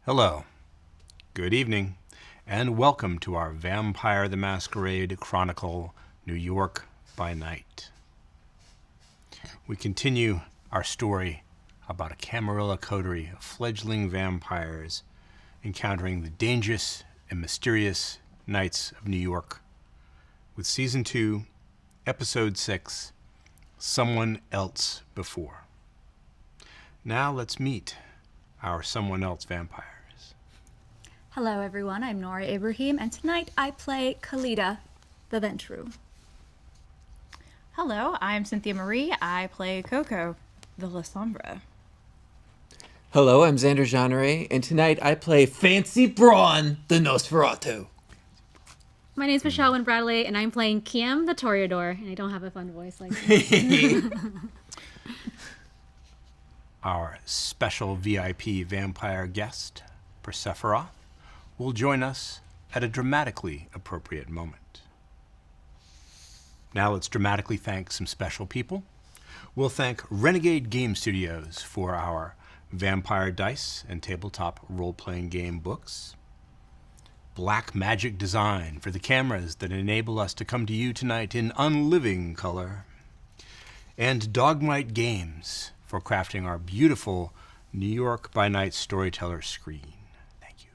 Hello, good evening, and welcome to our Vampire the Masquerade Chronicle, New York by Night. We continue our story about a Camarilla coterie of fledgling vampires encountering the dangerous and mysterious nights of New York with Season 2, Episode 6, Someone Else Before. Now let's meet our Someone Else vampires. Hello everyone, I'm Noura Ibrahim, and tonight I play Khalida, the Ventrue. Hello, I'm Cynthia Marie. I play Coco, the Lasombra. Hello, I'm Xander, Jeanneret, and tonight I play Fancy Brawn, the Nosferatu. My name's Michelle Bradley, and I'm playing Kiếm, the Toreador, and I don't have a fun voice like that. Our special VIP vampire guest, Persephora, will join us at a dramatically appropriate moment. Now let's dramatically thank some special people. We'll thank Renegade Game Studios for our Vampire Dice and Tabletop Role-Playing Game books. Black Magic Design for the cameras that enable us to come to you tonight in unliving color. And Dogmite Games for crafting our beautiful New York by Night Storyteller screen. Thank you.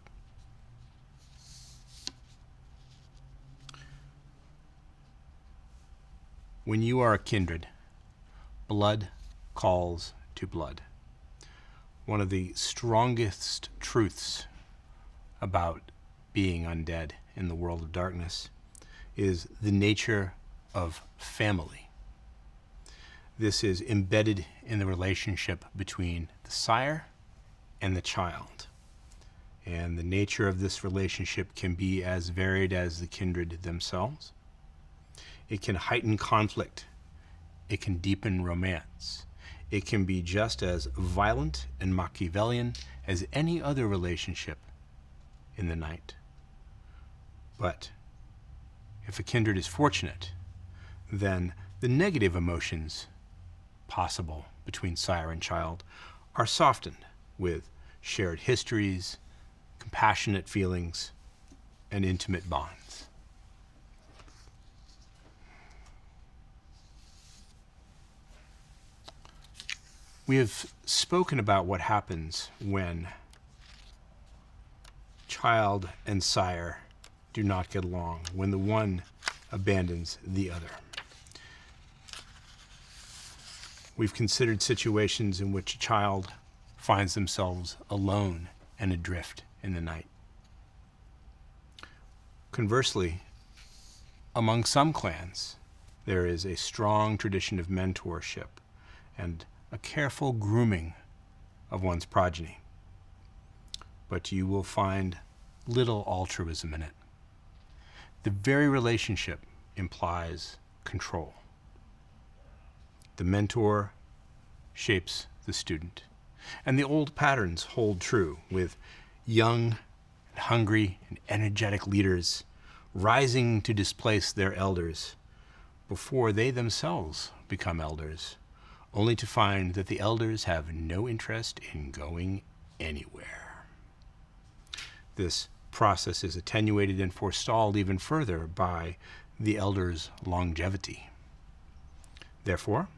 When you are a kindred, blood calls to blood. One of the strongest truths about being undead in the world of darkness is the nature of family. This is embedded in the relationship between the sire and the child. And the nature of this relationship can be as varied as the kindred themselves. It can heighten conflict. It can deepen romance. It can be just as violent and Machiavellian as any other relationship in the night. But if a kindred is fortunate, then the negative emotions possible between sire and child are softened with shared histories, compassionate feelings, and intimate bonds. We have spoken about what happens when child and sire do not get along, when the one abandons the other. We've considered situations in which a child finds themselves alone and adrift in the night. Conversely, among some clans, there is a strong tradition of mentorship and a careful grooming of one's progeny. But you will find little altruism in it. The very relationship implies control. The mentor shapes the student, and the old patterns hold true, with young and hungry and energetic leaders rising to displace their elders before they themselves become elders, only to find that the elders have no interest in going anywhere. This process is attenuated and forestalled even further by the elders' longevity. Therefore,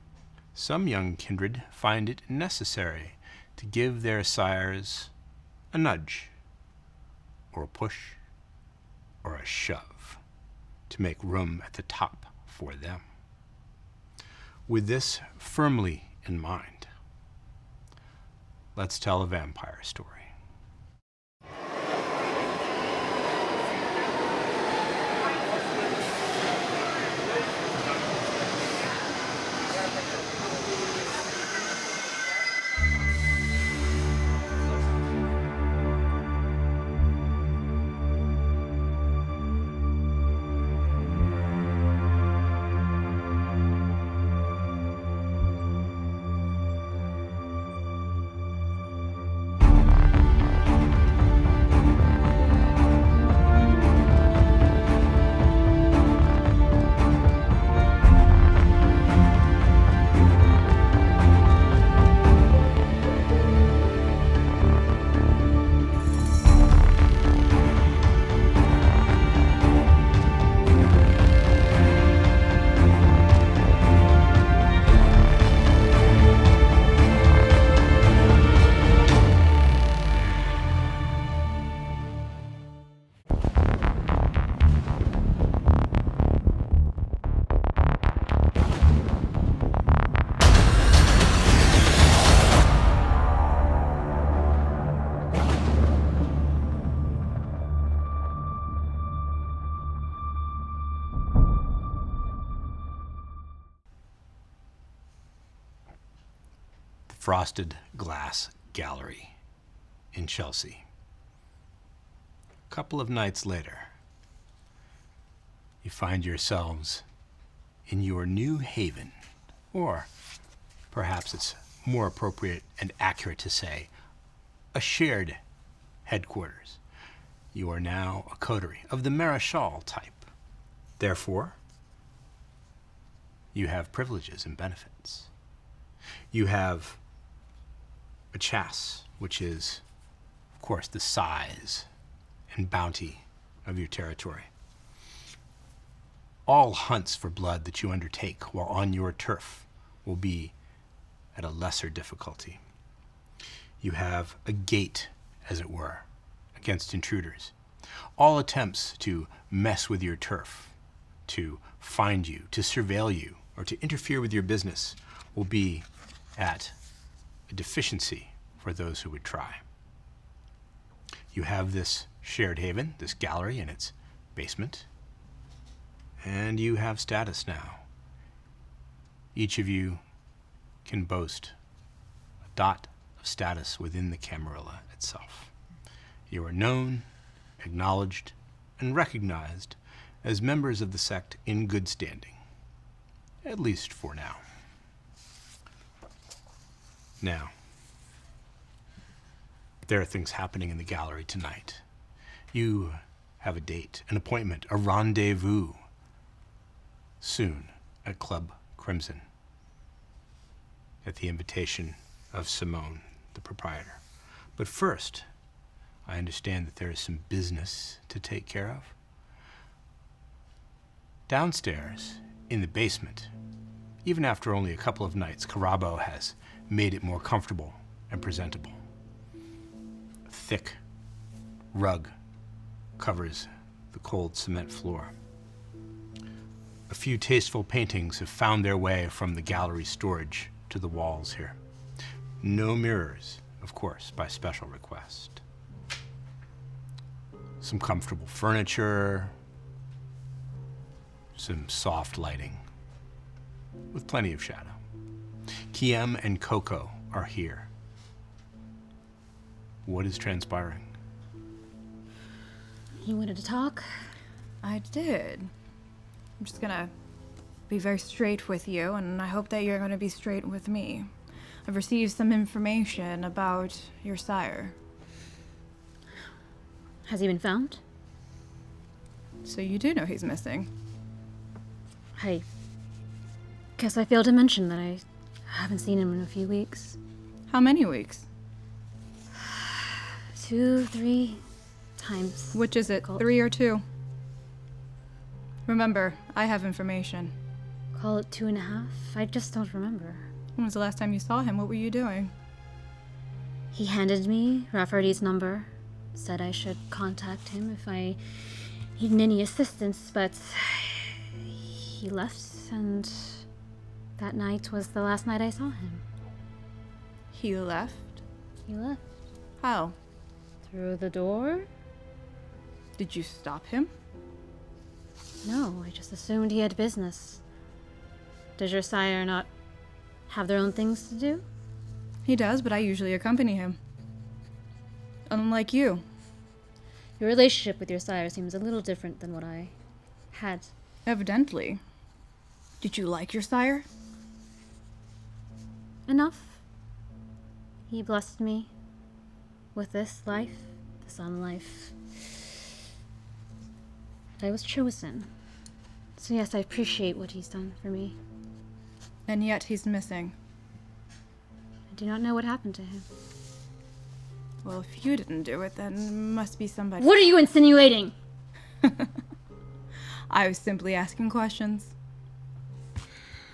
some young kindred find it necessary to give their sires a nudge, or a push, or a shove to make room at the top for them. With this firmly in mind, let's tell a vampire story. frosted glass gallery in Chelsea. A couple of nights later, you find yourselves in your new haven, or perhaps it's more appropriate and accurate to say a shared headquarters. You are now a coterie of the Maréchal type. Therefore, you have privileges and benefits. You have a chasse, which is, of course, the size and bounty of your territory. All hunts for blood that you undertake while on your turf will be at a lesser difficulty. You have a gate, as it were, against intruders. All attempts to mess with your turf, to find you, to surveil you, or to interfere with your business will be at a deficiency for those who would try. You have this shared haven, this gallery in its basement, and you have status now. Each of you can boast a dot of status within the Camarilla itself. You are known, acknowledged, and recognized as members of the sect in good standing, at least for now. Now, there are things happening in the gallery tonight. You have a date, an appointment, a rendezvous soon at Club Crimson at the invitation of Simone, the proprietor. But first, I understand that there is some business to take care of. Downstairs, in the basement, even after only a couple of nights, Carabo has made it more comfortable and presentable. A thick rug covers the cold cement floor. A few tasteful paintings have found their way from the gallery storage to the walls here. No mirrors, of course, by special request. Some comfortable furniture, some soft lighting, with plenty of shadow. Kiếm and Coco are here. What is transpiring? You wanted to talk? I did. I'm just gonna be very straight with you, and I hope that you're gonna be straight with me. I've received some information about your sire. Has he been found? So you do know he's missing? I guess I failed to mention that I haven't seen him in a few weeks. How many weeks? 2, 3 times. Which is it, 3 or 2? Remember, I have information. Call it 2.5. I just don't remember. When was the last time you saw him? What were you doing? He handed me Rafferty's number, said I should contact him if I needed any assistance, but he left, and that night was the last night I saw him. He left? He left. How? Through the door? Did you stop him? No, I just assumed he had business. Does your sire not have their own things to do? He does, but I usually accompany him. Unlike you. Your relationship with your sire seems a little different than what I had. Evidently. Did you like your sire? Enough. He blessed me with this life, this unlife. I was chosen. So yes, I appreciate what he's done for me. And yet he's missing. I do not know what happened to him. Well, if you didn't do it, then it must be somebody. What are you insinuating? I was simply asking questions.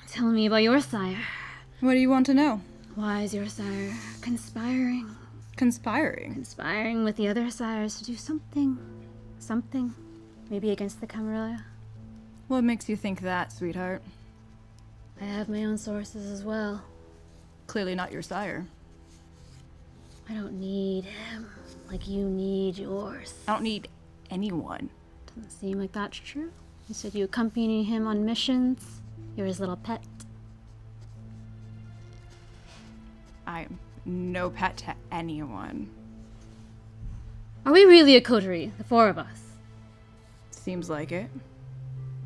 Tell me about your sire. What do you want to know? Why is your sire conspiring? Conspiring? Conspiring with the other sires to do something. Something. Maybe against the Camarilla. What makes you think that, sweetheart? I have my own sources as well. Clearly not your sire. I don't need him like you need yours. I don't need anyone. Doesn't seem like that's true. You said you accompany him on missions. You're his little pet. I am no pet to anyone. Are we really a coterie, the four of us? Seems like it.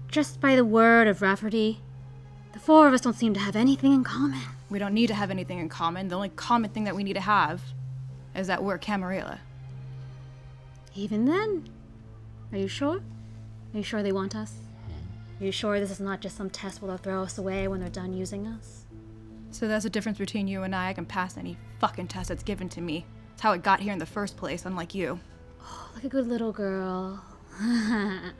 Just by the word of Rafferty, the four of us don't seem to have anything in common. We don't need to have anything in common. The only common thing that we need to have is that we're Camarilla. Even then? Are you sure? Are you sure they want us? Are you sure this is not just some test where they'll throw us away when they're done using us? So that's the difference between you and I. I can pass any fucking test that's given to me. It's how it got here in the first place, unlike you. Oh, like a good little girl. I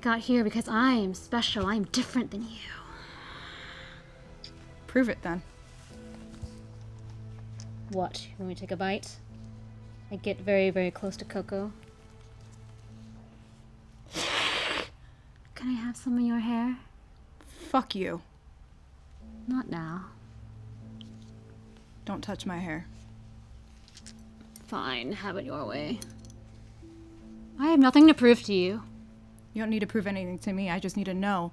got here because I am special. I am different than you. Prove it then. What? When we take a bite? I get very, very close to Coco. Can I have some of your hair? Fuck you. Not now. Don't touch my hair. Fine, have it your way. I have nothing to prove to you. You don't need to prove anything to me. I just need to know.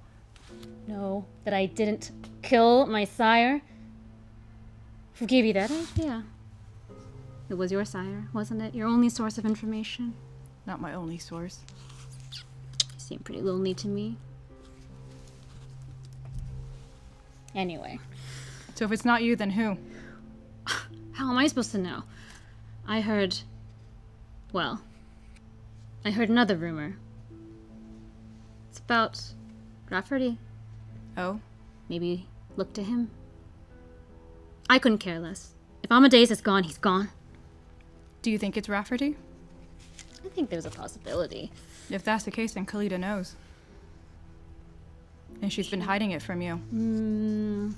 No, that I didn't kill my sire. Who gave you that idea? It was your sire, wasn't it? Your only source of information? Not my only source. You seem pretty lonely to me. Anyway. So if it's not you, then who? How am I supposed to know? I heard another rumor. It's about Rafferty. Oh? Maybe look to him. I couldn't care less. If Amadeus is gone, he's gone. Do you think it's Rafferty? I think there's a possibility. If that's the case, then Khalida knows. And she's been hiding it from you.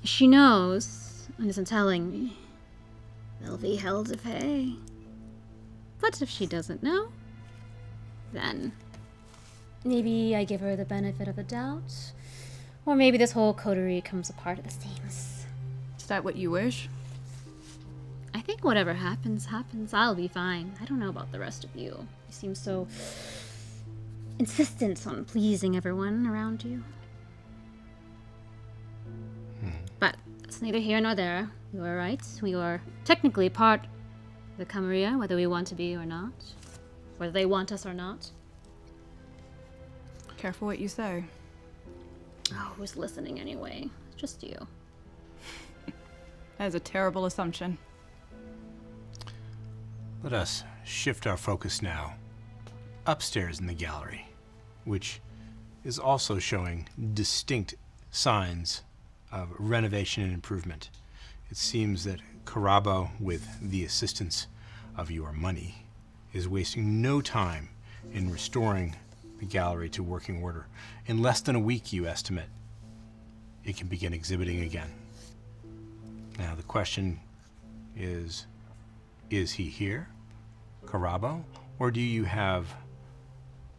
If she knows and isn't telling me, there'll be hell to pay. But if she doesn't know, then maybe I give her the benefit of the doubt. Or maybe this whole coterie comes apart at the seams. Is that what you wish? I think whatever happens, happens. I'll be fine. I don't know about the rest of you. You seem so insistent on pleasing everyone around you. But it's neither here nor there. You are right. We are technically part of the Camarilla, whether we want to be or not. Whether they want us or not. Careful what you say. Oh, who's listening anyway? Just you. That is a terrible assumption. Let us shift our focus now upstairs in the gallery, which is also showing distinct signs of renovation and improvement. It seems that Carabo, with the assistance of your money, is wasting no time in restoring the gallery to working order. In less than a week, you estimate, it can begin exhibiting again. Now the question is he here, Carabo, or do you have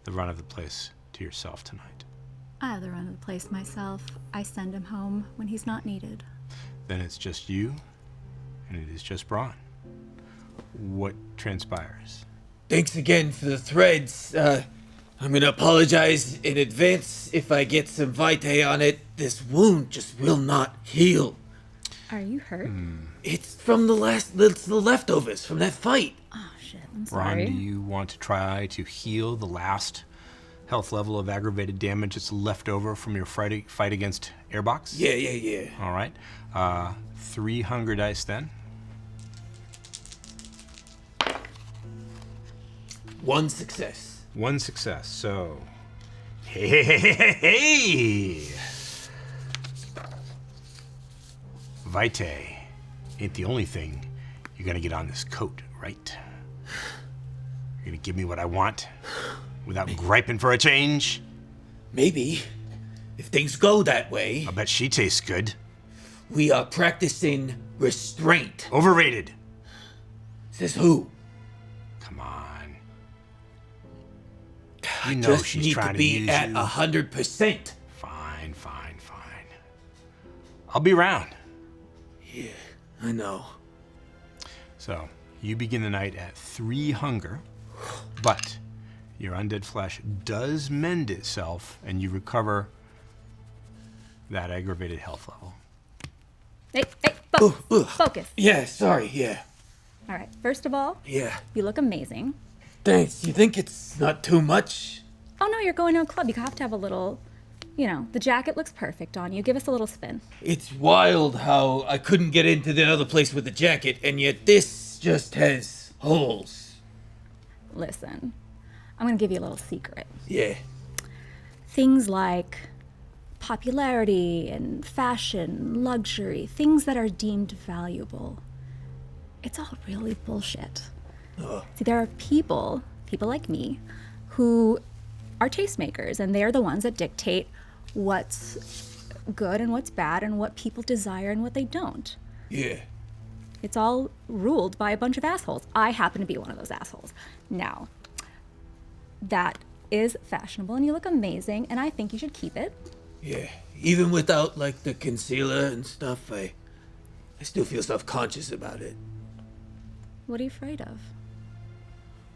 the run of the place to yourself tonight? I have the run of the place myself. I send him home when he's not needed. Then it's just you, and it is just Brawn. What transpires? Thanks again for the threads. I'm gonna apologize in advance if I get some vitae on it. This wound just will not heal. Are you hurt? It's from the leftovers from that fight. Oh, shit. I'm Brawn, sorry. do you want to try to heal the last health level of aggravated damage that's left over from your fight against Airbox? Yeah. All right. 3 hunger dice then. 1 success. 1 success. So, hey! Vitae ain't the only thing you're gonna get on this coat, right? You're gonna give me what I want without griping for a change? Maybe. If things go that way, I bet she tastes good. we are practicing restraint. Overrated. Says who? Come on. I You know just she's need trying to to be use at you. 100%. Fine. I'll be around. Yeah, I know. So, you begin the night at 3 hunger, but your undead flesh does mend itself, and you recover that aggravated health level. Hey, focus. Ooh. Focus. Yeah, sorry, yeah. All right, first of all, Yeah. you look amazing. Thanks. You think it's not too much? Oh no, you're going to a club. You have to have a little, the jacket looks perfect on you. Give us a little spin. It's wild how I couldn't get into the other place with the jacket, and yet this just has holes. Listen, I'm going to give you a little secret. Yeah. Things like popularity and fashion, luxury, things that are deemed valuable. It's all really bullshit. See, there are people like me, who are tastemakers, and they're the ones that dictate what's good and what's bad and what people desire and what they don't. Yeah. It's all ruled by a bunch of assholes. I happen to be one of those assholes. Now, that is fashionable, and you look amazing, and I think you should keep it. Yeah. Even without, like, the concealer and stuff, I still feel self-conscious about it. What are you afraid of?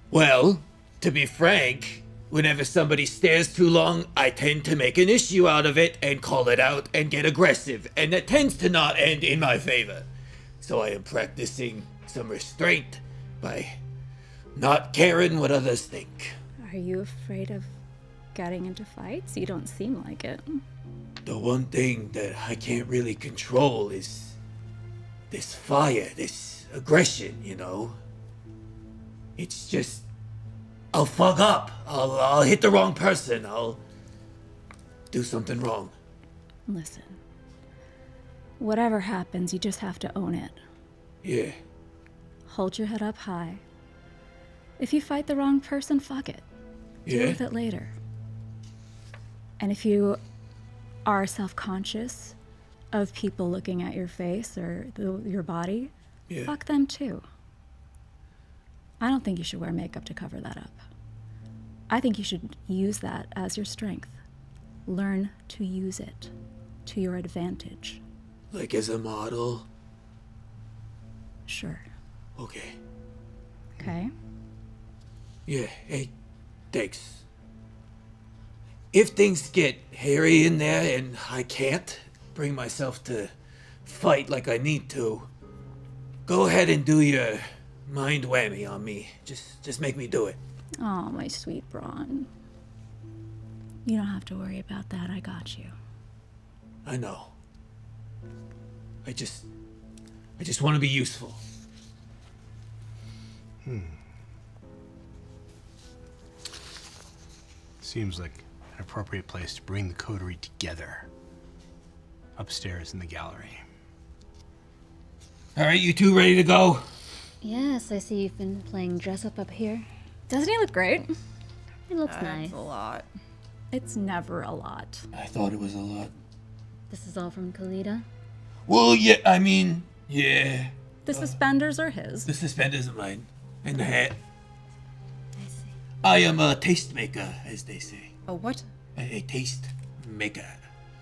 Well, to be frank, whenever somebody stares too long, I tend to make an issue out of it and call it out and get aggressive, and that tends to not end in my favor. So I am practicing some restraint by not caring what others think. Are you afraid of getting into fights? You don't seem like it. The one thing that I can't really control is this fire, this aggression, It's just, I'll fuck up. I'll hit the wrong person. I'll do something wrong. Listen, whatever happens, you just have to own it. Yeah. Hold your head up high. If you fight the wrong person, fuck it. Deal with it later. And if you are self-conscious of people looking at your face or your body, fuck them too. I don't think you should wear makeup to cover that up. I think you should use that as your strength. Learn to use it to your advantage. Like as a model? Sure. Okay. Okay? Yeah, hey, thanks. If things get hairy in there and I can't bring myself to fight like I need to, go ahead and do your mind whammy on me. Just make me do it. Oh, my sweet Brawn. You don't have to worry about that. I got you. I know. I just want to be useful. Seems like an appropriate place to bring the coterie together. Upstairs in the gallery. All right, you two ready to go? Yes, I see you've been playing dress up here. Doesn't he look great? It looks nice. That's a lot. It's never a lot. I thought it was a lot. This is all from Khalida. Well, yeah, yeah. The suspenders are his. The suspenders are mine. And the hat. I see. I am a tastemaker, as they say. A what? A taste maker.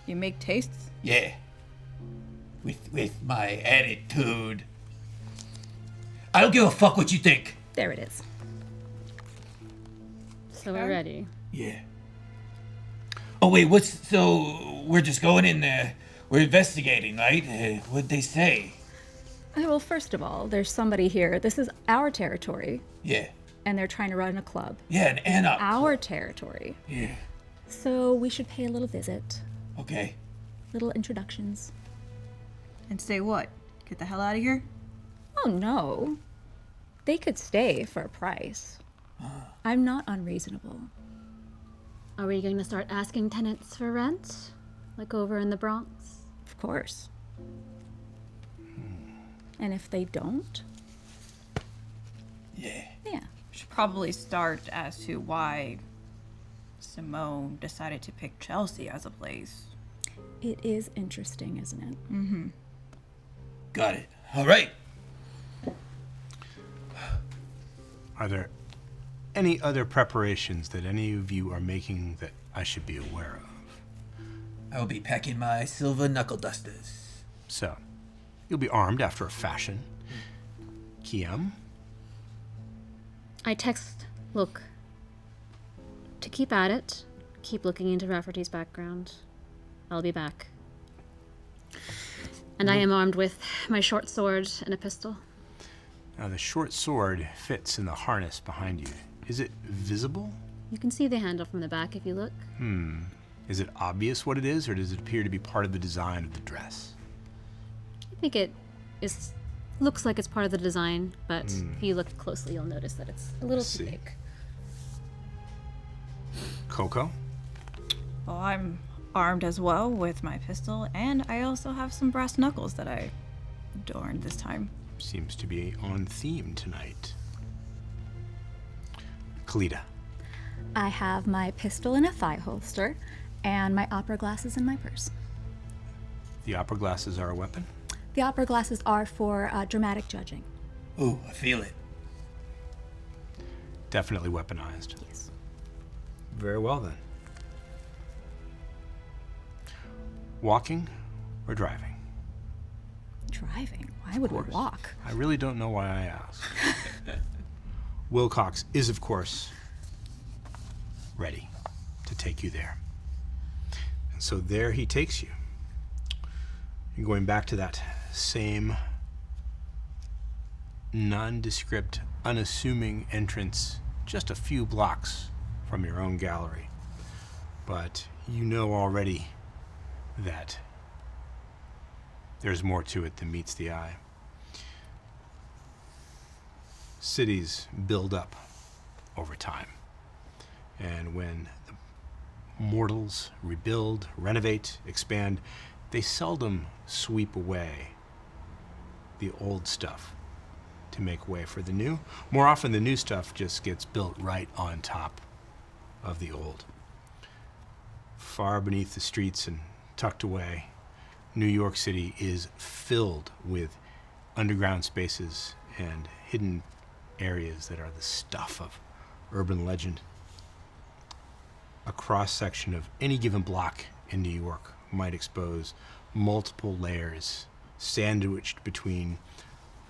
You make tastes? Yeah. With my attitude. I don't give a fuck what you think. There it is. So we're ready. Yeah. Oh wait, so we're just going in there. We're investigating, right? What'd they say? Okay, well, first of all, there's somebody here. This is our territory, Yeah. and they're trying to run a club. Yeah, an Anna. Our territory. Yeah. So we should pay a little visit. Okay. Little introductions. And say what? Get the hell out of here? Oh, no. They could stay for a price. I'm not unreasonable. Are we going to start asking tenants for rent? Like over in the Bronx? Of course. And if they don't? Yeah. Yeah. Should probably start as to why Simone decided to pick Chelsea as a place. It is interesting, isn't it? Mm-hmm. Got it. All right. Are there any other preparations that any of you are making that I should be aware of? I'll be packing my silver knuckle dusters. So, you'll be armed after a fashion. Kiếm? I text, look. To keep at it, keep looking into Rafferty's background. I'll be back. And I am armed with my short sword and a pistol. Now, the short sword fits in the harness behind you. Is it visible? You can see the handle from the back if you look. Is it obvious what it is, or does it appear to be part of the design of the dress? I think it looks like it's part of the design, but if you look closely, you'll notice that it's a little too big. Coco? Well, I'm armed as well with my pistol, and I also have some brass knuckles that I adorned this time. Seems to be on theme tonight. Khalida? I have my pistol in a thigh holster and my opera glasses in my purse. The opera glasses are a weapon? The opera glasses are for dramatic judging. Ooh, I feel it. Definitely weaponized. Yes. Very well, then. Walking or driving? Driving? Why would we walk? I really don't know why I asked. Wilcox is, of course, ready to take you there. And so there he takes you. You're going back to that same nondescript, unassuming entrance just a few blocks from your own gallery. But you know already that there's more to it than meets the eye. Cities build up over time. And when the mortals rebuild, renovate, expand, they seldom sweep away the old stuff to make way for the new. More often, the new stuff just gets built right on top of the old. Far beneath the streets and tucked away, New York City is filled with underground spaces and hidden areas that are the stuff of urban legend. A cross-section of any given block in New York might expose multiple layers sandwiched between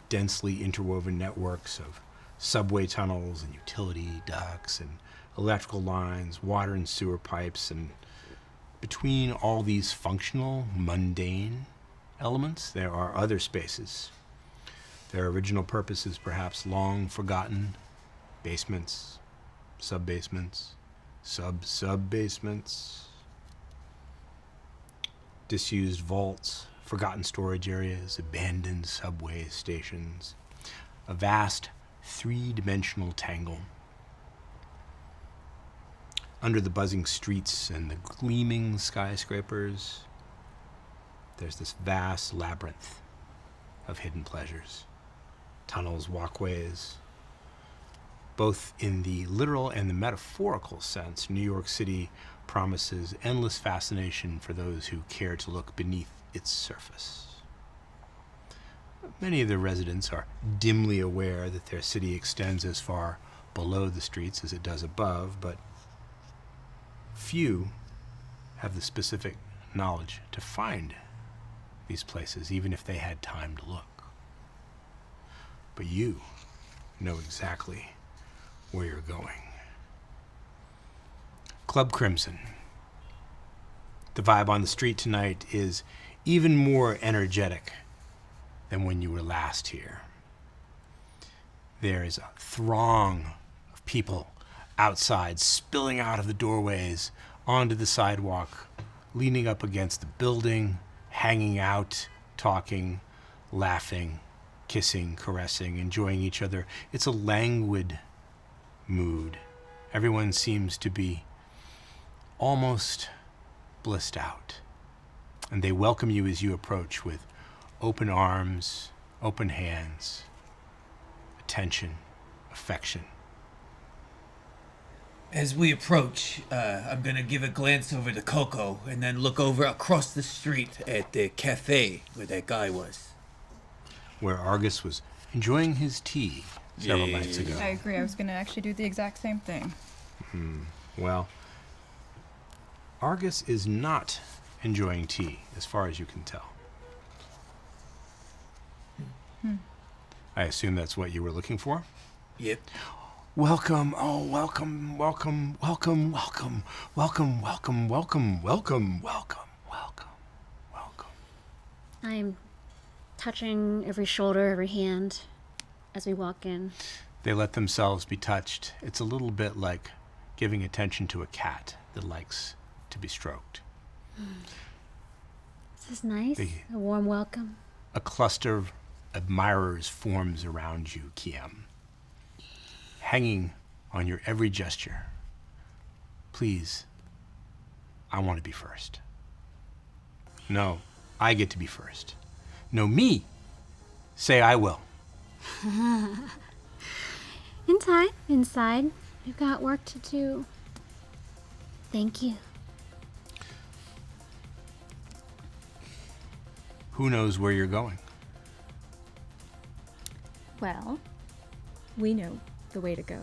densely interwoven networks of subway tunnels and utility ducts and electrical lines, water and sewer pipes, and between all these functional, mundane elements, there are other spaces. Their original purpose is perhaps long forgotten: basements, sub-basements, sub-sub-basements, disused vaults, forgotten storage areas, abandoned subway stations, a vast three-dimensional tangle. Under the buzzing streets and the gleaming skyscrapers, there's this vast labyrinth of hidden pleasures. Tunnels, walkways. Both in the literal and the metaphorical sense, New York City promises endless fascination for those who care to look beneath its surface. Many of the residents are dimly aware that their city extends as far below the streets as it does above, but few have the specific knowledge to find these places, even if they had time to look. But you know exactly where you're going. Club Crimson. The vibe on the street tonight is even more energetic than when you were last here. There is a throng of people outside, spilling out of the doorways onto the sidewalk, leaning up against the building, hanging out, talking, laughing, kissing, caressing, enjoying each other. It's a languid mood. Everyone seems to be almost blissed out. And they welcome you as you approach with open arms, open hands, attention, affection. As we approach, I'm gonna give a glance over to Coco and then look over across the street at the cafe where that guy was. Where Argus was enjoying his tea several nights ago. I agree. I was going to actually do the exact same thing. Well, Argus is not enjoying tea, as far as you can tell. I assume that's what you were looking for? Yep. Welcome, oh, welcome, welcome, welcome, welcome, welcome, welcome, welcome, welcome, welcome, welcome, welcome. I'm touching every shoulder, every hand as we walk in. They let themselves be touched. It's a little bit like giving attention to a cat that likes to be stroked. This is nice. A warm welcome. A cluster of admirers forms around you, Kiếm, hanging on your every gesture. Please, I want to be first. No, I get to be first. No, me. Say I will. Inside. We've got work to do. Thank you. Who knows where you're going? Well, we know the way to go.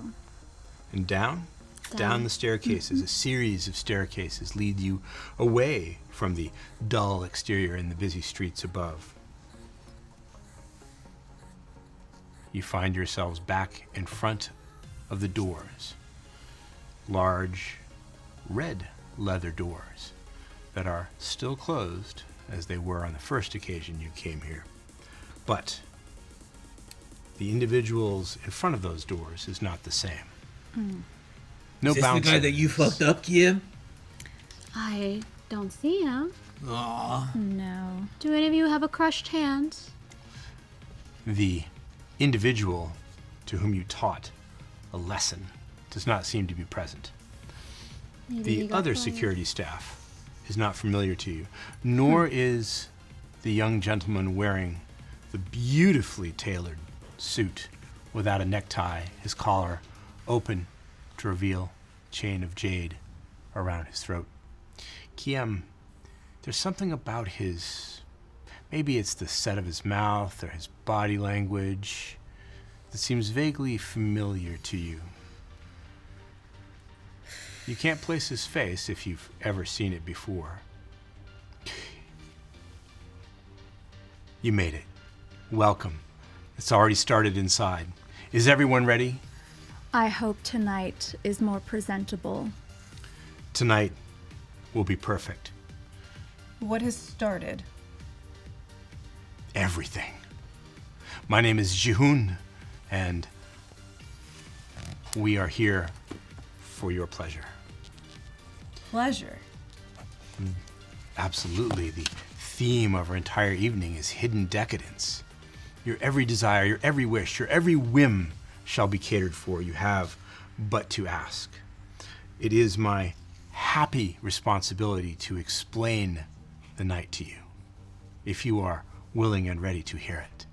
And down the staircases. A series of staircases lead you away from the dull exterior and the busy streets above. You find yourselves back in front of the doors. Large, red leather doors that are still closed as they were on the first occasion you came here. But the individuals in front of those doors is not the same. No Is this the guy that you fucked up, Kiếm? I don't see him. Aw. No. Do any of you have a crushed hand? The individual to whom you taught a lesson does not seem to be present. Maybe he The got other fired. security staff is not familiar to you, nor is the young gentleman wearing the beautifully tailored suit without a necktie, his collar open to reveal a chain of jade around his throat. Kiếm, there's something about maybe it's the set of his mouth or his body language that seems vaguely familiar to you. You can't place his face if you've ever seen it before. You made it. Welcome. It's already started inside. Is everyone ready? I hope tonight is more presentable. Tonight will be perfect. What has started? Everything. My name is Jihun, and we are here for your pleasure. Pleasure. Absolutely. The theme of our entire evening is hidden decadence. Your every desire, your every wish, your every whim shall be catered for. You have but to ask. It is my happy responsibility to explain the night to you, if you are willing and ready to hear it.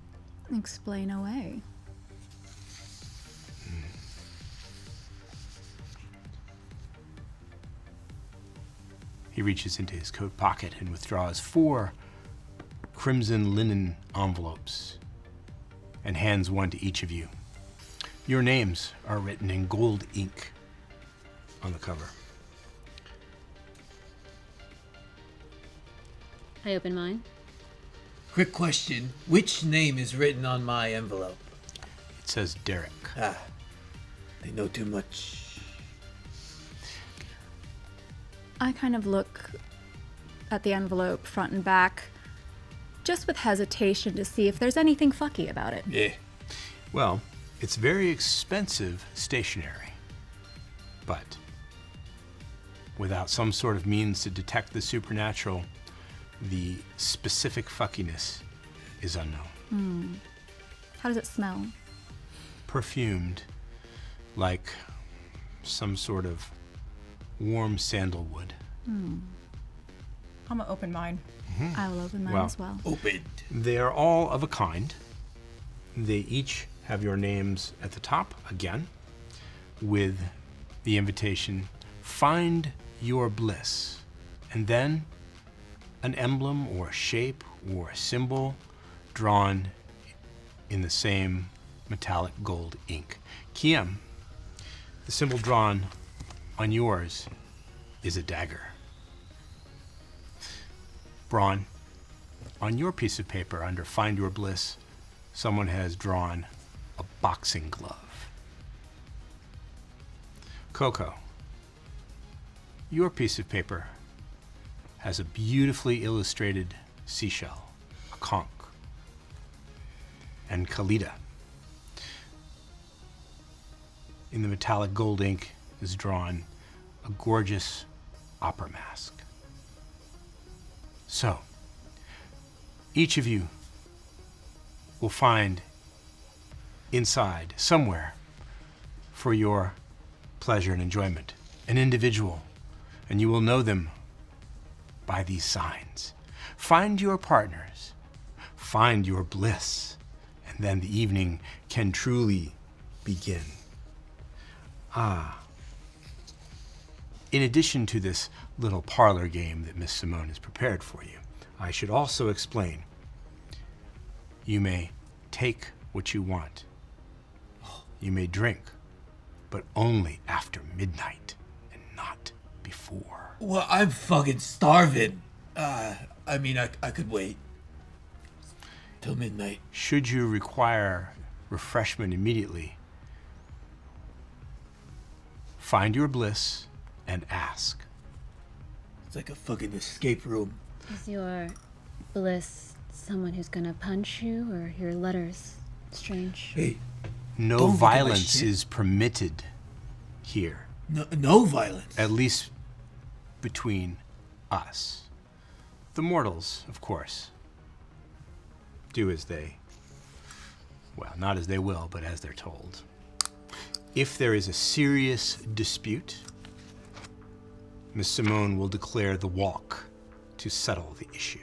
Explain away. He reaches into his coat pocket and withdraws 4 crimson linen envelopes and hands one to each of you. Your names are written in gold ink on the cover. I open mine. Quick question. Which name is written on my envelope? It says Derek. I know too much. I kind of look at the envelope front and back, just with hesitation to see if there's anything fucky about it. Yeah. Well, it's very expensive stationery, but without some sort of means to detect the supernatural, the specific fuckiness is unknown. How does it smell? Perfumed, like some sort of warm sandalwood. I'm gonna open mine. I will open mine Well. as well. Opened. They are all of a kind. They each have your names at the top, again, with the invitation, find your bliss. And then an emblem or a shape or a symbol drawn in the same metallic gold ink. Kiếm, the symbol drawn on yours is a dagger. Brawn, on your piece of paper under Find Your Bliss, someone has drawn a boxing glove. Coco, your piece of paper has a beautifully illustrated seashell, a conch. and Khalida. In the metallic gold ink is drawn a gorgeous opera mask. So, each of you will find inside, somewhere, for your pleasure and enjoyment, an individual, and you will know them by these signs. Find your partners, find your bliss, and then the evening can truly begin. In addition to this little parlor game that Miss Simone has prepared for you, I should also explain. You may take what you want. You may drink, but only after midnight and not before. Well, I'm fucking starving. I mean, I could wait till midnight. Should you require refreshment immediately, find your bliss and ask. It's like a fucking escape room. Is your bliss someone who's gonna punch you, or your letters strange? Hey, No don't look at my violence shit. is permitted here, No violence. at least between us. The mortals, of course, do as they, well, not as they will, but as they're told. If there is a serious dispute, Miss Simone will declare the walk to settle the issue.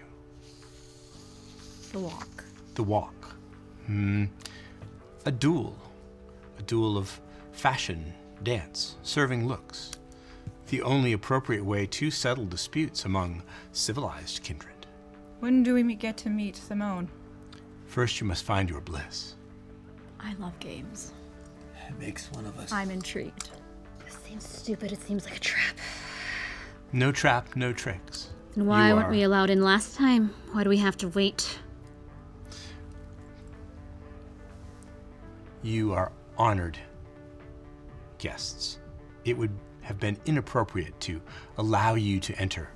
The walk. The walk. A duel of fashion, dance, serving looks. The only appropriate way to settle disputes among civilized kindred. When do we get to meet Simone? First, you must find your bliss. I love games. It makes one of us. I'm intrigued. This seems stupid. It seems like a trap. No trap, no tricks. And why You weren't are- we allowed in last time? Why do we have to wait? You are honored guests. It would have been inappropriate to allow you to enter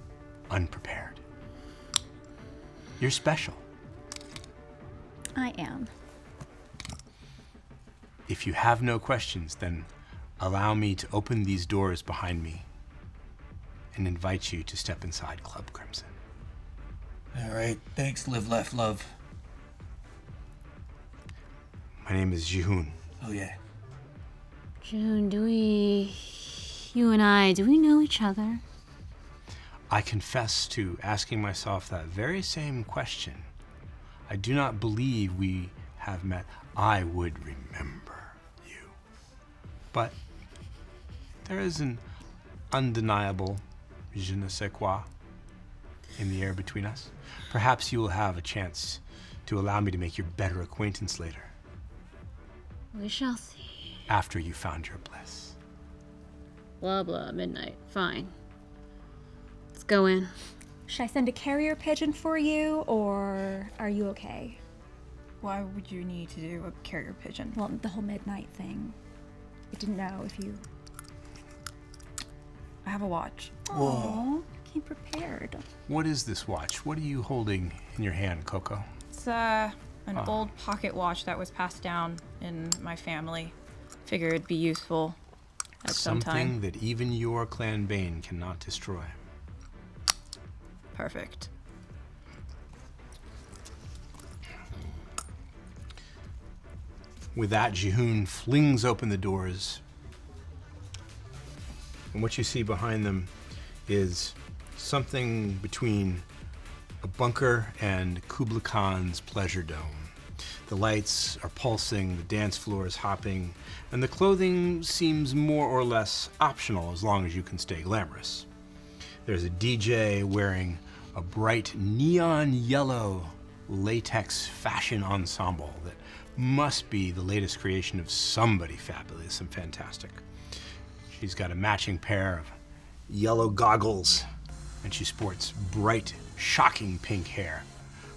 unprepared. You're special. I am. If you have no questions, then allow me to open these doors behind me and invite you to step inside Club Crimson. All right, thanks, Live, Laugh, Love. My name is Jihoon. Oh, yeah. June, do we know each other? I confess to asking myself that very same question. I do not believe we have met. I would remember you. But there is an undeniable je ne sais quoi in the air between us. Perhaps you will have a chance to allow me to make your better acquaintance later, We shall see. after you found your bliss. Blah blah, midnight. Fine. Let's go in. Should I send a carrier pigeon for you, or are you okay? Why would you need to do a carrier pigeon? Well, the whole midnight thing. I didn't know if you... I have a watch. Oh, came prepared. What is this watch? What are you holding in your hand, Coco? It's an old pocket watch that was passed down in my family. Figured it'd be useful at some Something time. that even your clan Bane cannot destroy. Perfect. With that, Jihoon flings open the doors. And what you see behind them is something between a bunker and Kubla Khan's pleasure dome. The lights are pulsing, the dance floor is hopping, and the clothing seems more or less optional as long as you can stay glamorous. There's a DJ wearing a bright neon yellow latex fashion ensemble that must be the latest creation of somebody fabulous and fantastic. She's got a matching pair of yellow goggles, and she sports bright, shocking pink hair.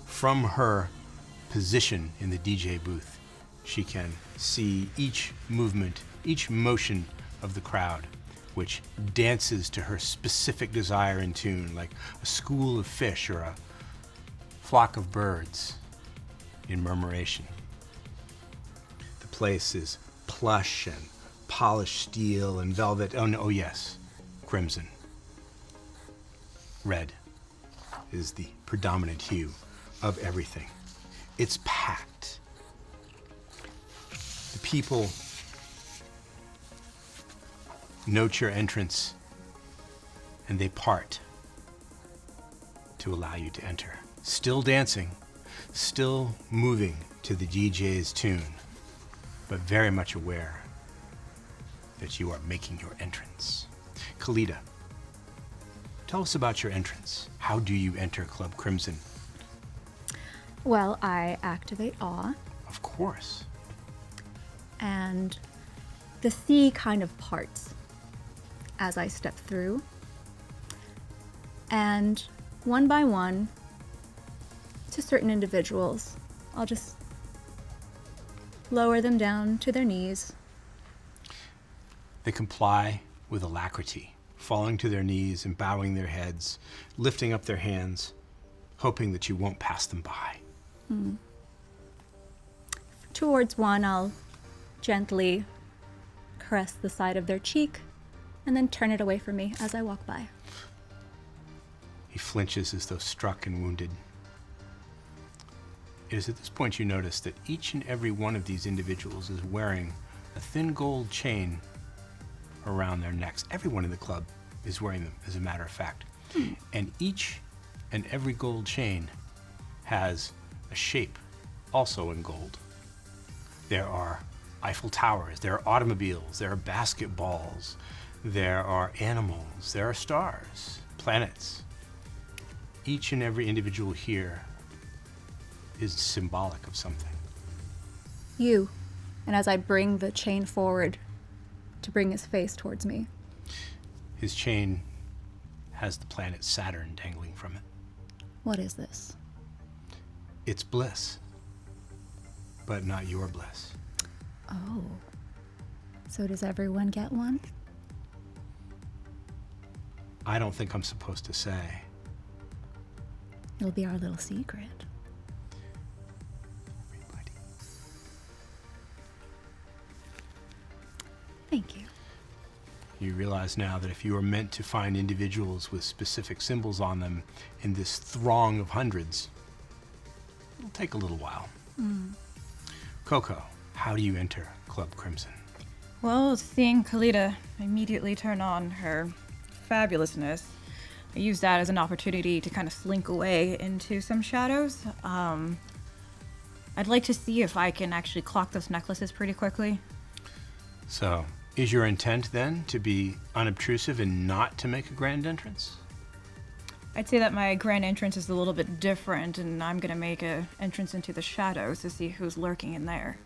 From her position in the DJ booth, she can see each movement, each motion of the crowd, which dances to her specific desire in tune, like a school of fish or a flock of birds in murmuration. place is plush and polished steel and velvet. Oh, no, oh yes, crimson. Red is the predominant hue of everything. It's packed. The people note your entrance, and they part to allow you to enter. Still dancing, still moving to the DJ's tune, but very much aware that you are making your entrance. Khalida, tell us about your entrance. How do you enter Club Crimson? Well, I activate awe, Of course. and the sea kind of parts as I step through. And one by one, to certain individuals, I'll just lower them down to their knees. They comply with alacrity, falling to their knees and bowing their heads, lifting up their hands, hoping that you won't pass them by. Towards one, I'll gently caress the side of their cheek and then turn it away from me as I walk by. He flinches as though struck and wounded. It is at this point you notice that each and every one of these individuals is wearing a thin gold chain around their necks. Everyone in the club is wearing them, as a matter of fact. And each and every gold chain has a shape, also in gold. There are Eiffel Towers, there are automobiles, there are basketballs, there are animals, there are stars, planets. Each and every individual here is symbolic of something. You. And as I bring the chain forward to bring his face towards me. His chain has the planet Saturn dangling from it. What is this? It's bliss, but not your bliss. Oh. So does everyone get one? I don't think I'm supposed to say. It'll be our little secret. Everybody. Thank you. You realize now that if you are meant to find individuals with specific symbols on them in this throng of hundreds, it'll take a little while. Coco, how do you enter Club Crimson? Well, seeing Khalida immediately turn on her fabulousness, I use that as an opportunity to kind of slink away into some shadows. I'd like to see if I can actually clock those necklaces pretty quickly. So, is your intent then to be unobtrusive and not to make a grand entrance? I'd say that my grand entrance is a little bit different, and I'm gonna make an entrance into the shadows to see who's lurking in there.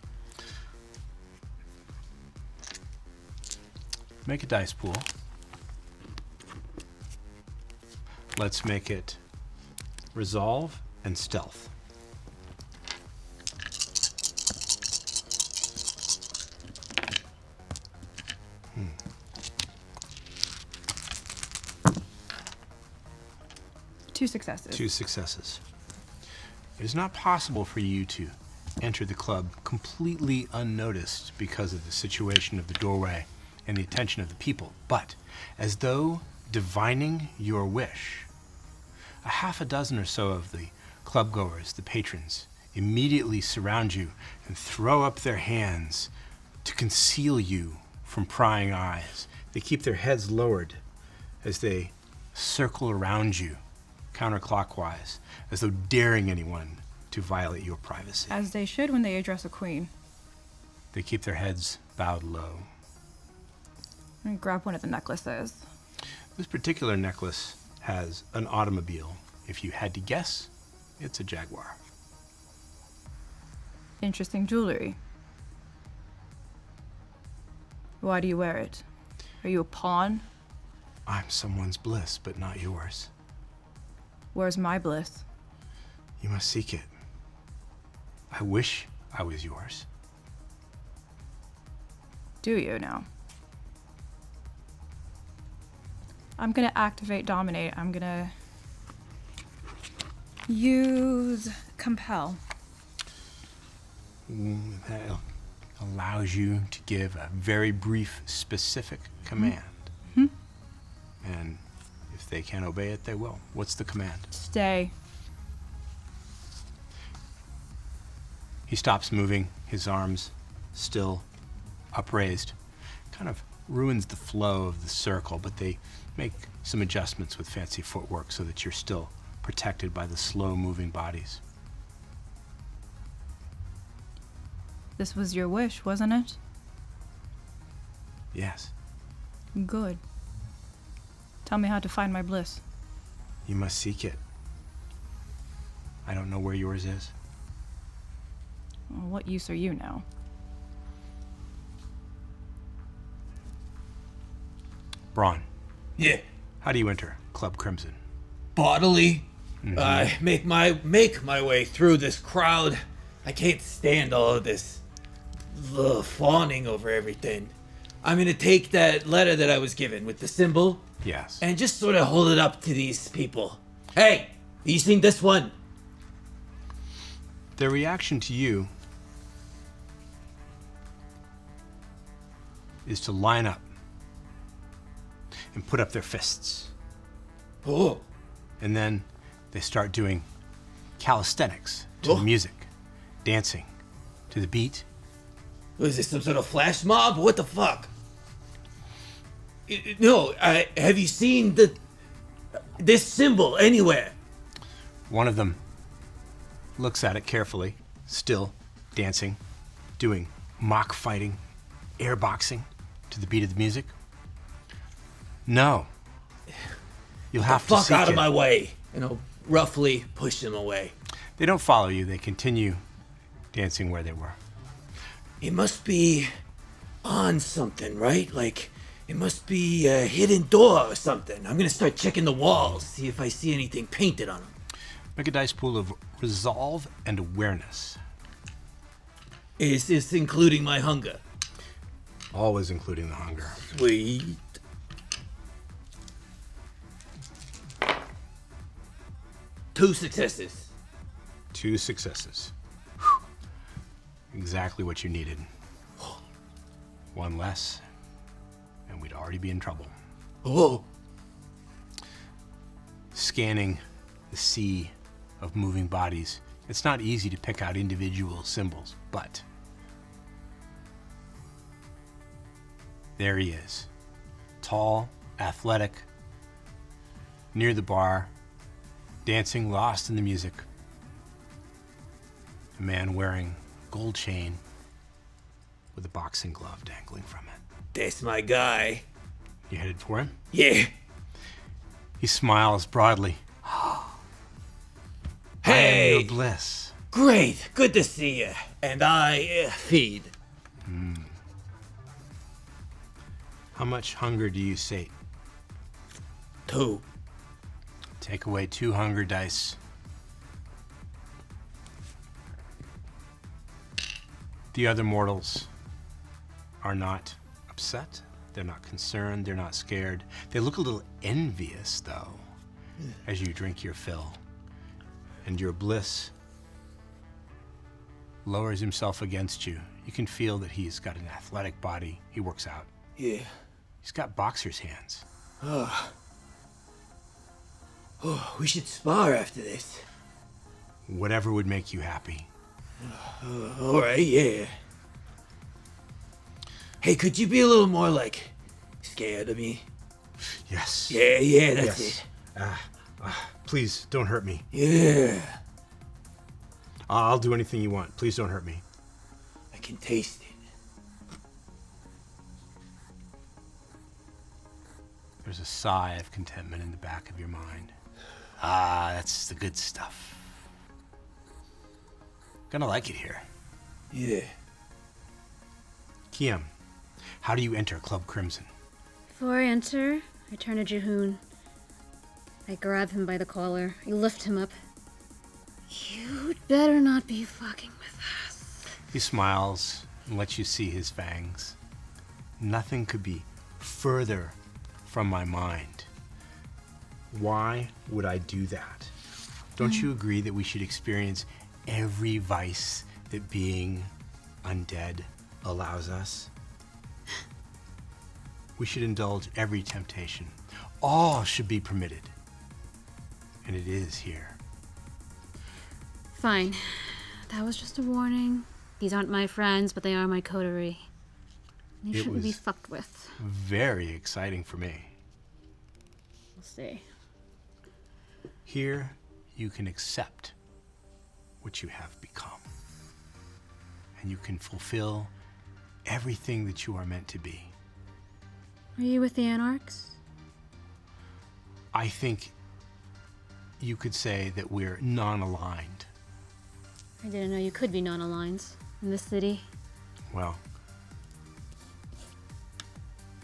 Make a dice pool. Let's make it resolve and stealth. Two successes. 2 successes. It is not possible for you to enter the club completely unnoticed because of the situation of the doorway and the attention of the people, but as though divining your wish, a half a dozen or so of the clubgoers, the patrons, immediately surround you and throw up their hands to conceal you from prying eyes. They keep their heads lowered as they circle around you counterclockwise, as though daring anyone to violate your privacy. As they should when they address a queen. They keep their heads bowed low. And grab one of the necklaces. This particular necklace has an automobile. If you had to guess, it's a Jaguar. Interesting jewelry. Why do you wear it? Are you a pawn? I'm someone's bliss, but not yours. Where's my bliss? You must seek it. I wish I was yours. Do you now? I'm gonna activate Dominate. I'm gonna use Compel. I'll allows you to give a very brief, specific command. And if they can't obey it, they will. What's the command? Stay. He stops moving, his arms still upraised. Kind of ruins the flow of the circle, but they make some adjustments with fancy footwork so that you're still protected by the slow-moving bodies. This was your wish, wasn't it? Yes. Good. Tell me how to find my bliss. You must seek it. I don't know where yours is. Well, what use are you now? Brawn, Yeah. how do you enter Club Crimson? Bodily. I make my way through this crowd. I can't stand all of this fawning over everything. I'm gonna take that letter that I was given with the symbol Yes. and just sort of hold it up to these people. Hey, you seen this one? Their reaction to you is to line up and put up their fists. Oh, And then they start doing calisthenics to the music, dancing to the beat. was this some sort of flash mob? What the fuck? No, have you seen this symbol anywhere? One of them looks at it carefully, still dancing, doing mock fighting, airboxing to the beat of the music. No. You'll have to Fuck seek out of it. my way. And I'll roughly push them away. They don't follow you. They continue dancing where they were. It must be on something, right? Like, it must be a hidden door or something. I'm gonna start checking the walls, see if I see anything painted on them. Make a dice pool of resolve and awareness. Is this including my hunger? Always including the hunger. Sweet. Two successes. 2 successes. Whew. Exactly what you needed. One less, and we'd already be in trouble. Oh, Scanning the sea of moving bodies, it's not easy to pick out individual symbols, but there he is. Tall, athletic, near the bar, dancing, lost in the music. A man wearing gold chain with a boxing glove dangling from it. that's my guy. You headed for him? Yeah. He smiles broadly. I am Hey, your bliss. great. Good to see you. And I feed. How much hunger do you sate? 2. Take away 2 hunger dice. The other mortals are not upset. They're not concerned. They're not scared. They look a little envious, though, as you drink your fill. And your bliss lowers himself against you. You can feel that he's got an athletic body. He works out. Yeah. He's got boxer's hands. Oh, we should spar after this. Whatever would make you happy. All right, yeah. Hey, could you be a little more, like, scared of me? Yes. Yeah, that's Yes. it. Please don't hurt me. Yeah, I'll do anything you want. Please don't hurt me. I can taste it. There's a sigh of contentment in the back of your mind. Ah, that's the good stuff. Gonna like it here. Yeah. Kiếm, how do you enter Club Crimson? Before I enter, I turn to Jehoon. I grab him by the collar. I lift him up. You'd better not be fucking with us. He smiles and lets you see his fangs. Nothing could be further from my mind. Why would I do that? Don't you agree that we should experience every vice that being undead allows us, we should indulge every temptation. All should be permitted. And it is here. Fine. That was just a warning. These aren't my friends, but they are my coterie. They shouldn't be fucked with. Very exciting for me. We'll see. Here, you can accept what you have become. And you can fulfill everything that you are meant to be. Are you with the Anarchs? I think you could say that we're non-aligned. I didn't know you could be non-aligned in this city. Well,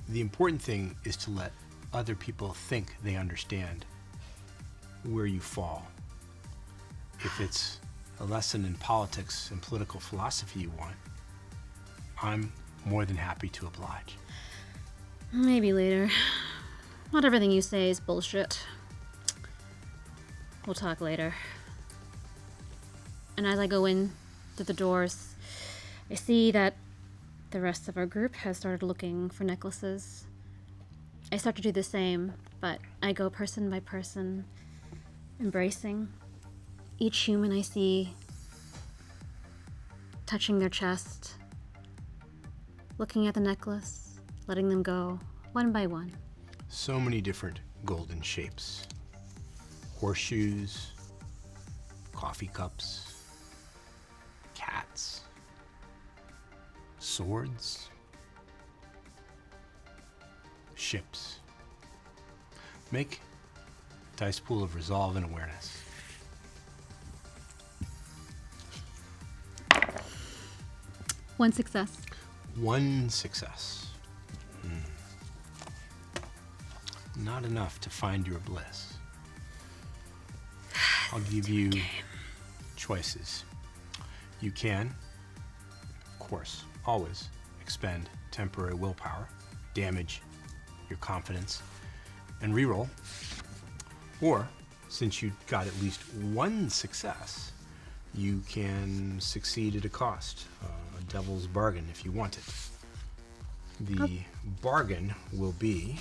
the important thing is to let other people think they understand where you fall. If it's a lesson in politics and political philosophy you want, I'm more than happy to oblige. Maybe later. Not everything you say is bullshit. We'll talk later. And as I go in through the doors, I see that the rest of our group has started looking for necklaces. I start to do the same, but I go person by person, embracing each human I see, touching their chest, looking at the necklace, letting them go, one by one. So many different golden shapes. Horseshoes, coffee cups, cats, swords, ships. Make a dice pool of resolve and awareness. One success. One success. Not enough to find your bliss. I'll give you choices. You can, of course, always expend temporary willpower, damage your confidence, and reroll. Or, since you got at least one success, you can succeed at a cost, a devil's bargain if you want it. The bargain will be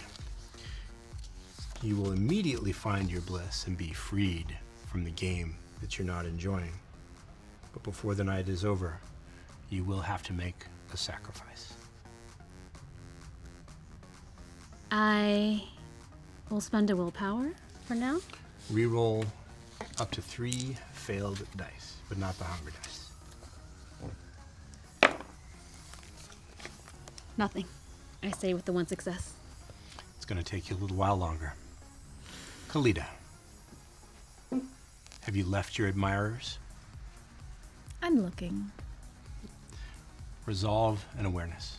you will immediately find your bliss and be freed from the game that you're not enjoying. But before the night is over, you will have to make a sacrifice. I will spend a willpower for now. Reroll up to 3 failed dice, but not the hunger dice. Nothing. I say with the one success. It's going to take you a little while longer. Khalida, have you left your admirers? I'm looking. Resolve and awareness.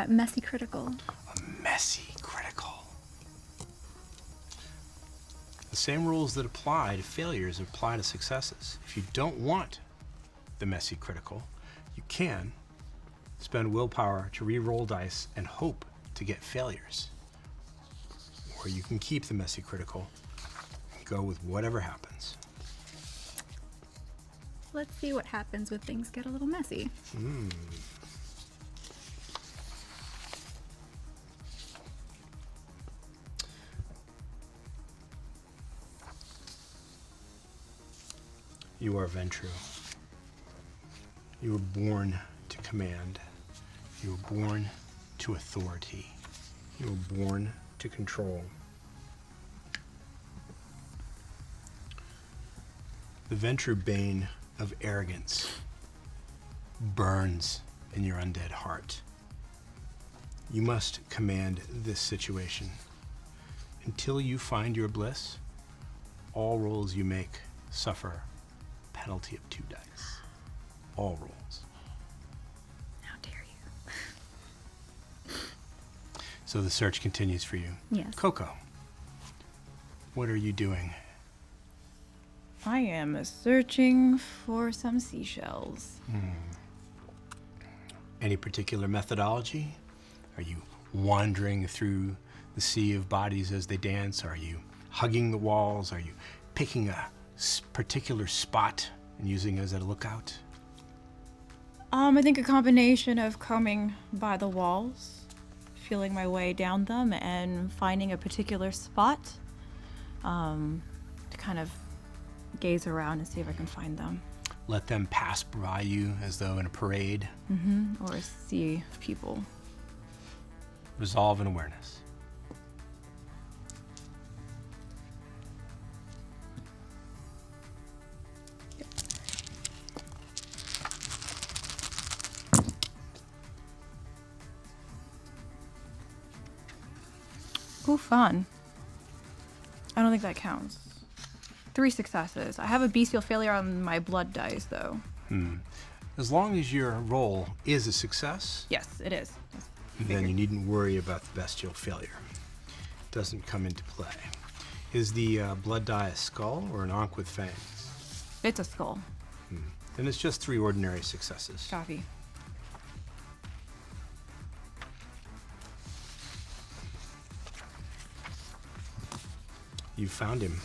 Messy critical. A messy critical. The same rules that apply to failures apply to successes. If you don't want the messy critical, you can spend willpower to re-roll dice and hope to get failures. Or you can keep the messy critical and go with whatever happens. Let's see what happens when things get a little messy. You are Ventrue. You were born to command. You were born to authority. You were born to control. The Ventrue bane of arrogance burns in your undead heart. You must command this situation. Until you find your bliss, all rolls you make suffer penalty of 2 dice. All rolls. How dare you? So the search continues for you. Yes. Coco, what are you doing? I am searching for some seashells. Any particular methodology? Are you wandering through the sea of bodies as they dance? Are you hugging the walls? Are you picking a particular spot and using it as a lookout? I think a combination of combing by the walls, feeling my way down them, and finding a particular spot to kind of gaze around and see if I can find them. Let them pass by you as though in a parade. Or a sea of people. Resolve and awareness. Ooh, fun. I don't think that counts. 3 successes. I have a bestial failure on my blood dice, though. As long as your roll is a success, Yes, it is. Yes. then you needn't worry about the bestial failure. It doesn't come into play. Is the blood die a skull or an ankh with fangs? It's a skull. Then it's just 3 ordinary successes. Copy. You found him.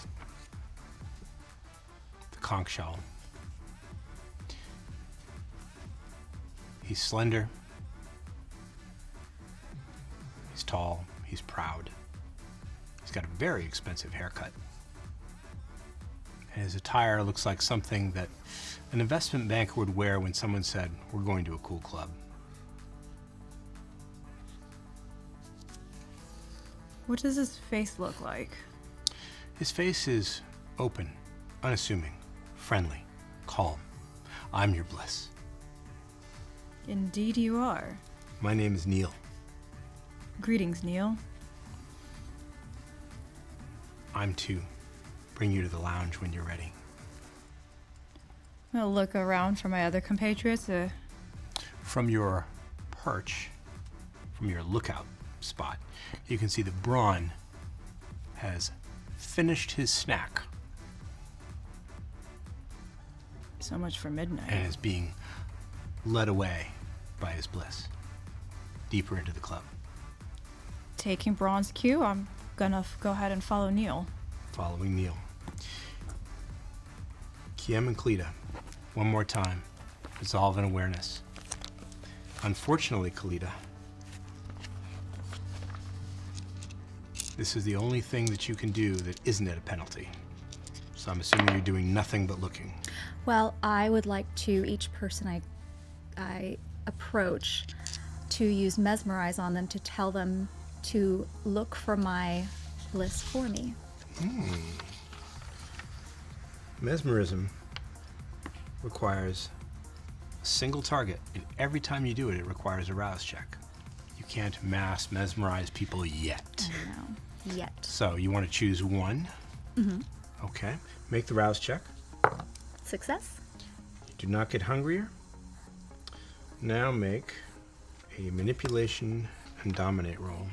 The conch shell. He's slender. He's tall. He's proud. He's got a very expensive haircut. And his attire looks like something that an investment banker would wear when someone said, "We're going to a cool club." What does his face look like? His face is open, unassuming, friendly, calm. I'm your bliss. Indeed you are. My name is Neil. Greetings, Neil. I'm to bring you to the lounge when you're ready. I'll look around for my other compatriots. From your perch, from your lookout spot, you can see that Brawn has finished his snack So much for midnight. and is being led away by his bliss deeper into the club. Taking Brawn's cue, I'm gonna go ahead and follow Neil. Following Neil. Kiếm and Khalida, one more time. Resolve and awareness. Unfortunately, Khalida, this is the only thing that you can do that isn't at a penalty. So I'm assuming you're doing nothing but looking. Well, I would like to, each person I approach, to use mesmerize on them to tell them to look for my bliss for me. Mesmerism requires a single target, and every time you do it, it requires a rouse check. You can't mass mesmerize people yet. I don't know. Yet. So you want to choose one. Okay. Make the rouse check. Success? You do not get hungrier. Now make a manipulation and dominate roll.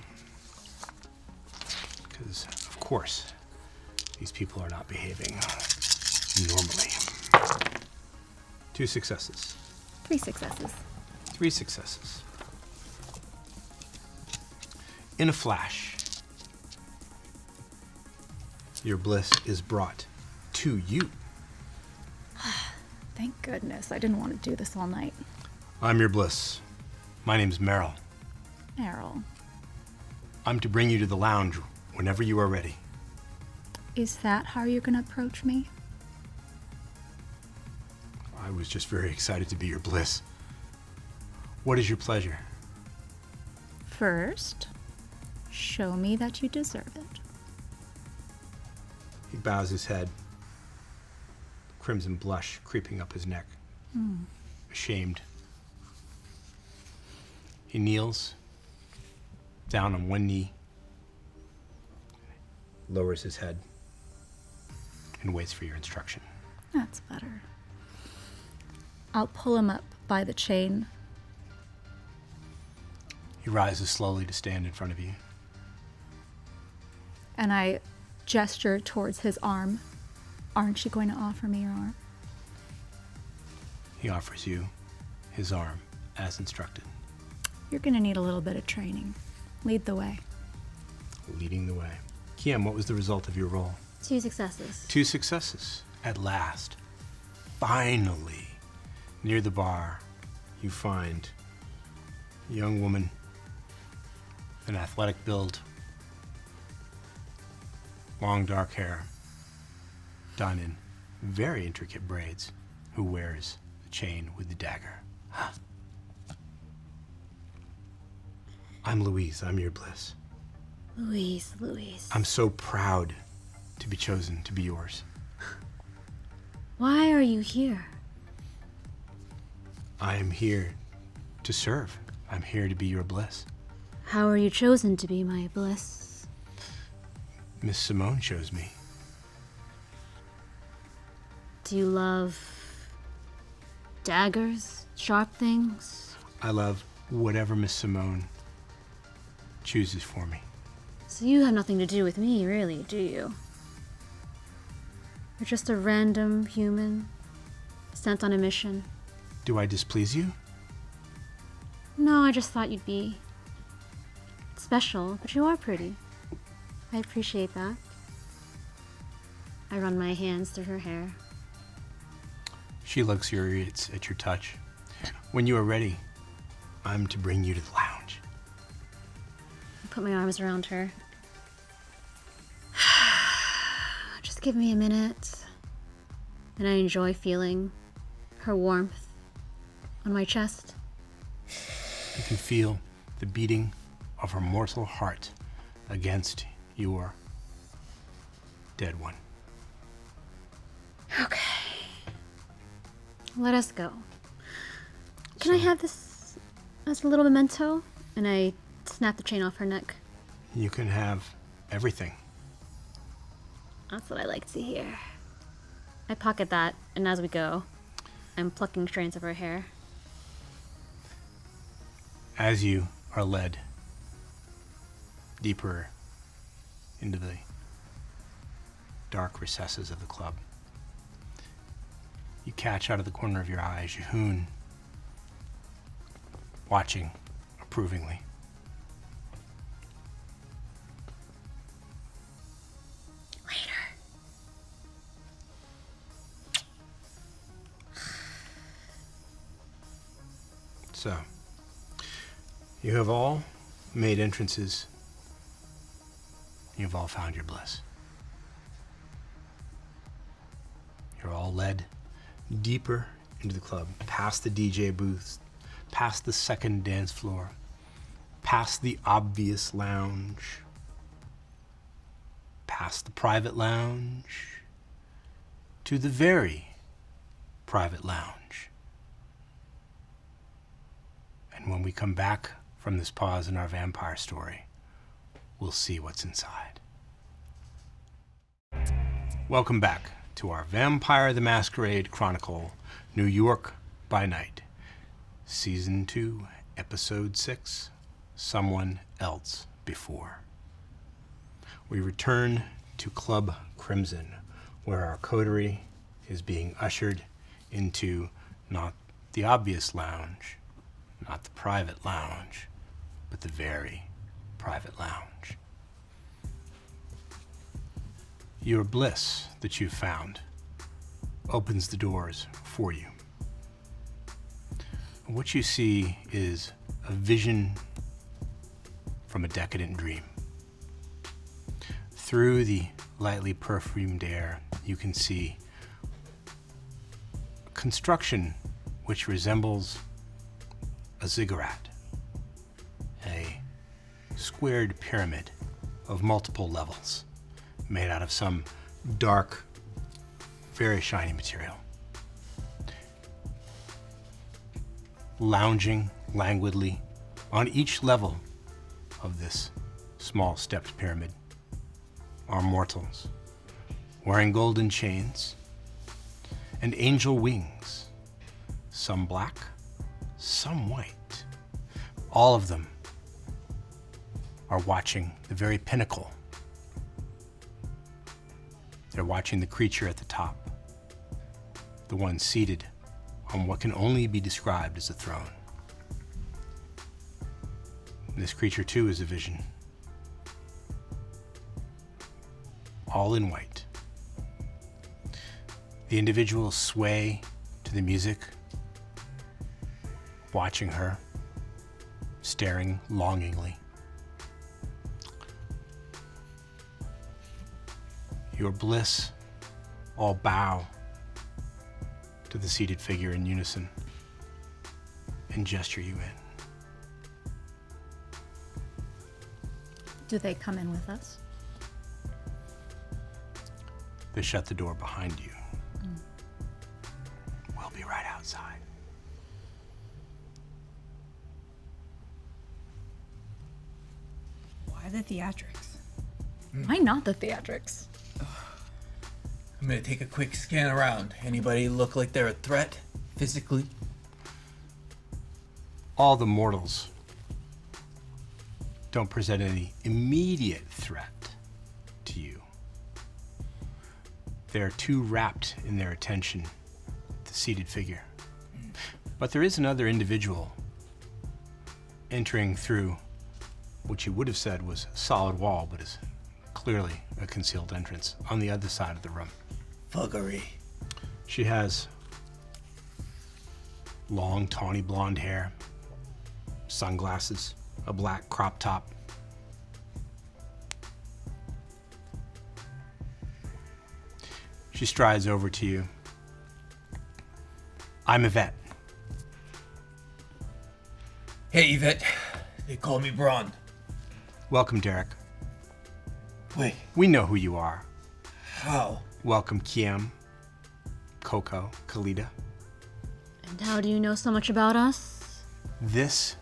Because, of course, these people are not behaving normally. 2 successes. 3 successes. 3 successes. In a flash, your bliss is brought to you. Thank goodness. I didn't want to do this all night. I'm your bliss. My name's Meryl. Errol, I'm to bring you to the lounge whenever you are ready. is that how you're going to approach me? I was just very excited to be your bliss. What is your pleasure? First, show me that you deserve it. He bows his head, crimson blush creeping up his neck. Ashamed. He kneels down on one knee, lowers his head, and waits for your instruction. That's better. I'll pull him up by the chain. He rises slowly to stand in front of you. And I gesture towards his arm. Aren't you going to offer me your arm? He offers you his arm as instructed. You're going to need a little bit of training. Lead the way. Leading the way. Kiếm, what was the result of your roll? 2 successes. 2 successes. At last, finally, near the bar, you find a young woman, an athletic build, long dark hair, done in very intricate braids, who wears the chain with the dagger. I'm Louise. I'm your bliss. Louise. I'm so proud to be chosen to be yours. Why are you here? I am here to serve. I'm here to be your bliss. How are you chosen to be my bliss? Miss Simone chose me. Do you love daggers, sharp things? I love whatever Miss Simone chooses for me. So you have nothing to do with me, really, do you? You're just a random human sent on a mission. Do I displease you? No, I just thought you'd be special, but you are pretty. I appreciate that. I run my hands through her hair. She luxuriates at your touch. When you are ready, I'm to bring you to the lounge. I put my arms around her. Just give me a minute. And I enjoy feeling her warmth on my chest. You can feel the beating of her mortal heart against your dead one. Okay. Let us go. Can I have this as a little memento? And I snap the chain off her neck. You can have everything. That's what I like to hear. I pocket that, and as we go, I'm plucking strands of her hair. As you are led deeper into the dark recesses of the club, you catch out of the corner of your eye Jehoon watching approvingly. Later. So, you have all made entrances. You've all found your bliss. You're all led deeper into the club, past the DJ booths, past the second dance floor, past the obvious lounge, past the private lounge, to the very private lounge. And when we come back from this pause in our vampire story, we'll see what's inside. Welcome back to our Vampire the Masquerade Chronicle, New York by Night. Season 2, Episode 6, Someone Else Before. We return to Club Crimson, where our coterie is being ushered into not the obvious lounge, not the private lounge, but the very private lounge. Your bliss that you've found opens the doors for you. What you see is a vision from a decadent dream. Through the lightly perfumed air, you can see construction which resembles a ziggurat, a squared pyramid of multiple levels made out of some dark, very shiny material. Lounging languidly on each level of this small stepped pyramid are mortals wearing golden chains and angel wings, some black, some white. All of them are watching the very pinnacle They're watching the creature at the top, the one seated on what can only be described as a throne. This creature, too, is a vision. All in white. The individuals sway to the music, watching her, staring longingly. Your bliss all bow to the seated figure in unison and gesture you in. Do they come in with us? They shut the door behind you. We'll be right outside. Why the theatrics? Why not the theatrics? I'm gonna take a quick scan around. Anybody look like they're a threat, physically? All the mortals don't present any immediate threat to you. They're too wrapped in their attention, the seated figure. But there is another individual entering through what you would have said was a solid wall, but is clearly a concealed entrance on the other side of the room. Fuggery. She has long, tawny blonde hair, sunglasses, a black crop top. She strides over to you. I'm Yvette. Hey, Yvette. They call me Brawn. Welcome, Derek. Wait, We know who you are. how? Welcome, Kiếm, Coco, Khalida. And how do you know so much about us? This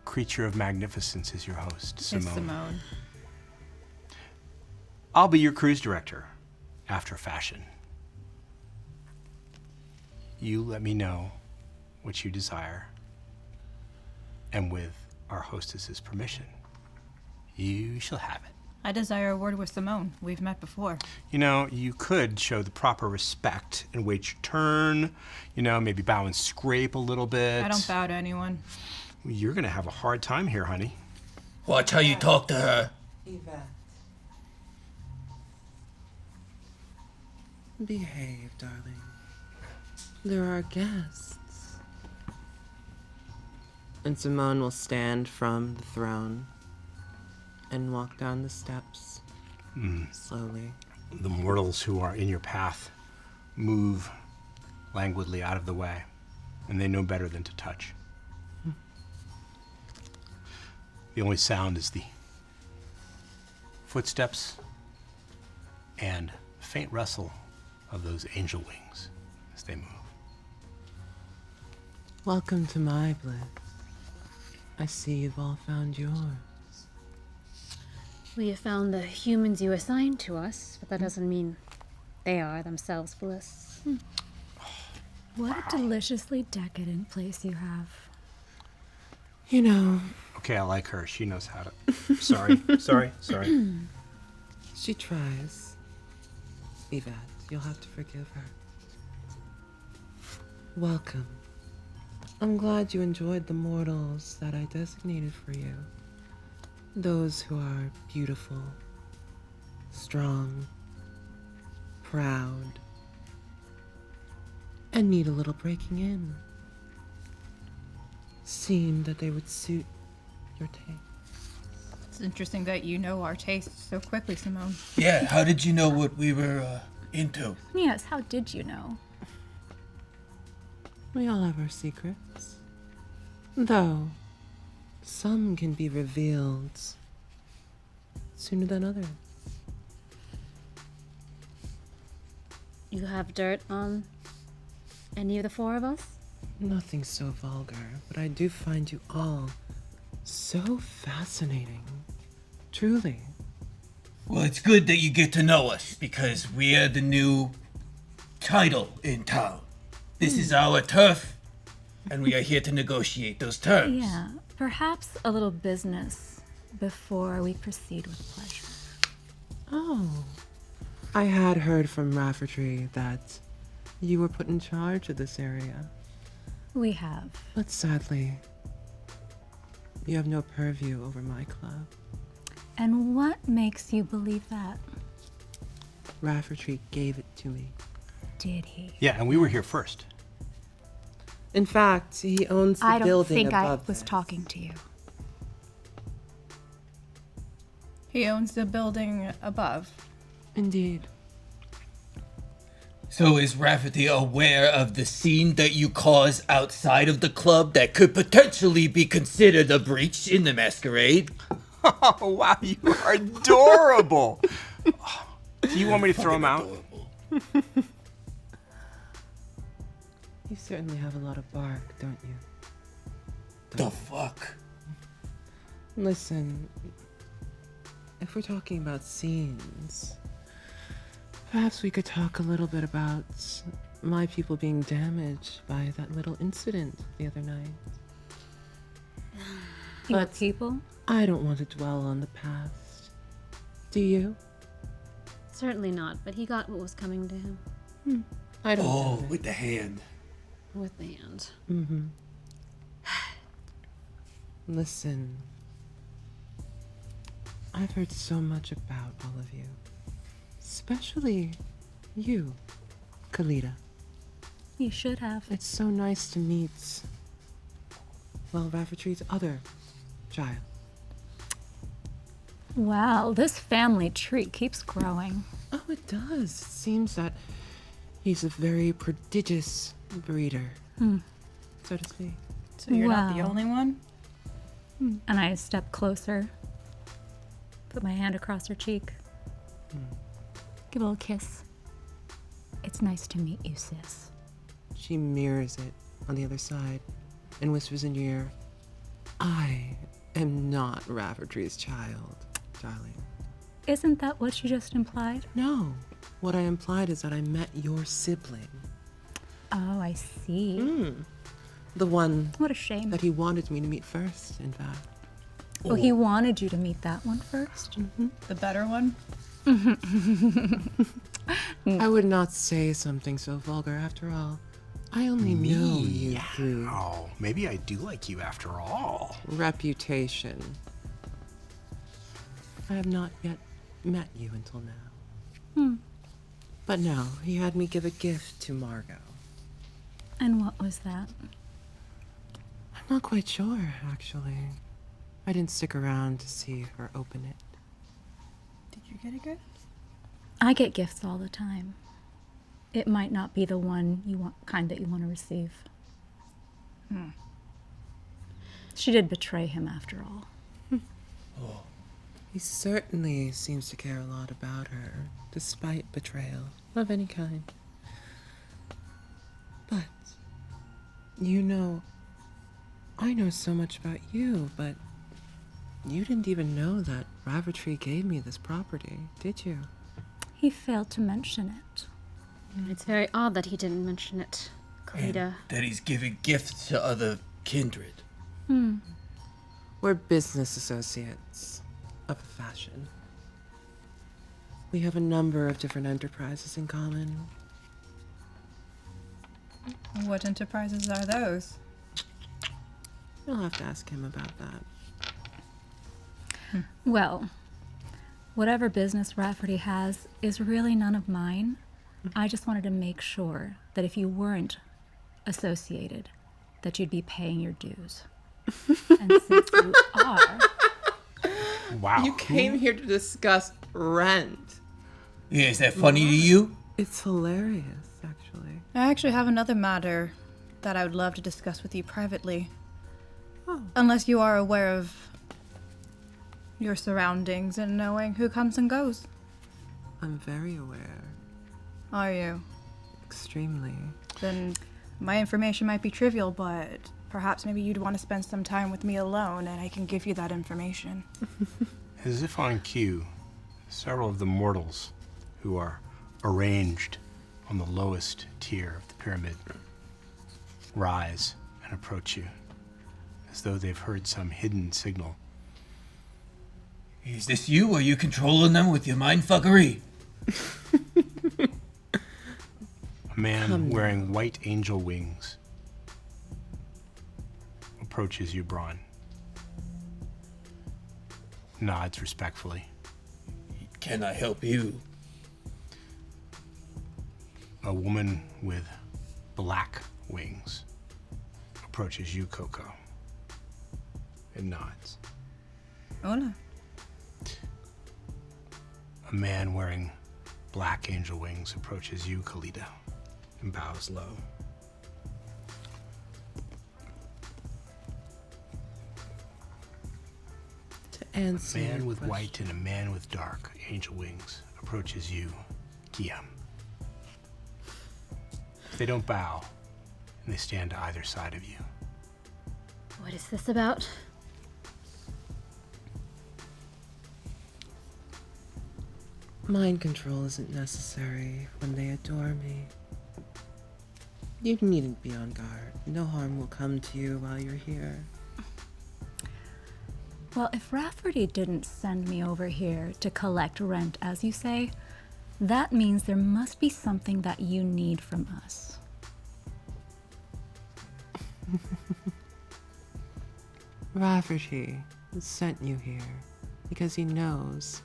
creature of magnificence is your host, Simone. It's Simone. I'll be your cruise director, after fashion. You let me know what you desire, and with our hostess's permission, you shall have it. I desire a word with Simone. We've met before. You know, you could show the proper respect and wait your turn, maybe bow and scrape a little bit. I don't bow to anyone. You're gonna have a hard time here, honey. Watch how you talk to her. Yvette. Behave, darling. There are guests. And Simone will stand from the throne and walk down the steps slowly. The mortals who are in your path move languidly out of the way, and they know better than to touch. The only sound is the footsteps and faint rustle of those angel wings as they move. Welcome to my bliss. I see you've all found yours. We have found the humans you assigned to us, but that doesn't mean they are themselves bliss. What a deliciously decadent place you have. You know, Okay, I like her. She knows how to. Sorry. she tries. Yvette, you'll have to forgive her. Welcome. I'm glad you enjoyed the mortals that I designated for you. Those who are beautiful, strong, proud, and need a little breaking in. Seemed that they would suit your taste. It's interesting that you know our tastes so quickly, Simone. Yeah, how did you know what we were into? Yes, how did you know? We all have our secrets. Though, some can be revealed sooner than others. You have dirt on any of the four of us? Nothing so vulgar, but I do find you all so fascinating. Truly. Well, it's good that you get to know us, because we're the new title in town. This is our turf, and we are here to negotiate those terms. Yeah, perhaps a little business before we proceed with pleasure. Oh, I had heard from Rafferty that you were put in charge of this area. We have. But sadly, you have no purview over my club. And what makes you believe that? Rafferty gave it to me. Did he? Yeah, and we were here first. In fact, he owns the building above I don't think I was this. talking to you. He owns the building above. Indeed. So is Rafferty aware of the scene that you cause outside of the club that could potentially be considered a breach in the Masquerade? Oh, wow, you are adorable. Do you want me to throw him out? You certainly have a lot of bark, don't you? The fuck? Listen, if we're talking about scenes, perhaps we could talk a little bit about my people being damaged by that little incident the other night. Your people? I don't want to dwell on the past. Do you? Certainly not, but he got what was coming to him I don't Oh, doubt it. with the hand. with the hand. Mm-hmm. Listen, I've heard so much about all of you. Especially you, Khalida. You should have. It's so nice to meet, well, Rafferty's other child. Wow, this family tree keeps growing. Oh, it does. It seems that he's a very prodigious breeder, so to speak. So you're not the Wow. only one? And I step closer, put my hand across her cheek, give a little kiss. It's nice to meet you, sis. She mirrors it on the other side and whispers in your ear, I am not Rafferty's child, darling. Isn't that what you just implied? No, what I implied is that I met your sibling. Oh, I see. The one What a shame. that he wanted me to meet first, in fact. Oh, he wanted you to meet that one first? The better one? I would not say something so vulgar after all. I only know you through Oh, maybe I do like you after all. reputation. I have not yet met you until now. But no, he had me give a gift to Margot. And what was that? I'm not quite sure, actually. I didn't stick around to see her open it. Did you get a gift? I get gifts all the time. It might not be the one you want, kind that you want to receive. She did betray him after all. He certainly seems to care a lot about her, despite betrayal of any kind. But, you know, I know so much about you, but you didn't even know that Rafferty gave me this property, did you? He failed to mention it. It's very odd that he didn't mention it, And Khalida. that he's giving gifts to other kindred. We're business associates of fashion. We have a number of different enterprises in common. What enterprises are those? You'll have to ask him about that. Well, whatever business Rafferty has is really none of mine. I just wanted to make sure that if you weren't associated, that you'd be paying your dues. And since you are, Wow. You came here to discuss rent. Yeah, is that funny to you? It's hilarious, actually. I actually have another matter that I would love to discuss with you privately. Unless you are aware of your surroundings and knowing who comes and goes. I'm very aware. Are you? Extremely. Then my information might be trivial, but perhaps maybe you'd want to spend some time with me alone and I can give you that information. As if on cue, several of the mortals who are arranged on the lowest tier of the pyramid rise and approach you, as though they've heard some hidden signal. Is this you, or are you controlling them with your mindfuckery? A man wearing white angel wings approaches you, Brawn. Nods respectfully. Can I help you? A woman with black wings approaches you, Coco, and nods. Hola. A man wearing black angel wings approaches you, Khalida, and bows low. To answer A man your with question. white and a man with dark angel wings approaches you, Kiếm. They don't bow, and they stand to either side of you. What is this about? Mind control isn't necessary when they adore me. You needn't be on guard. No harm will come to you while you're here. Well, if Rafferty didn't send me over here to collect rent, as you say, that means there must be something that you need from us. Rafferty sent you here because he knows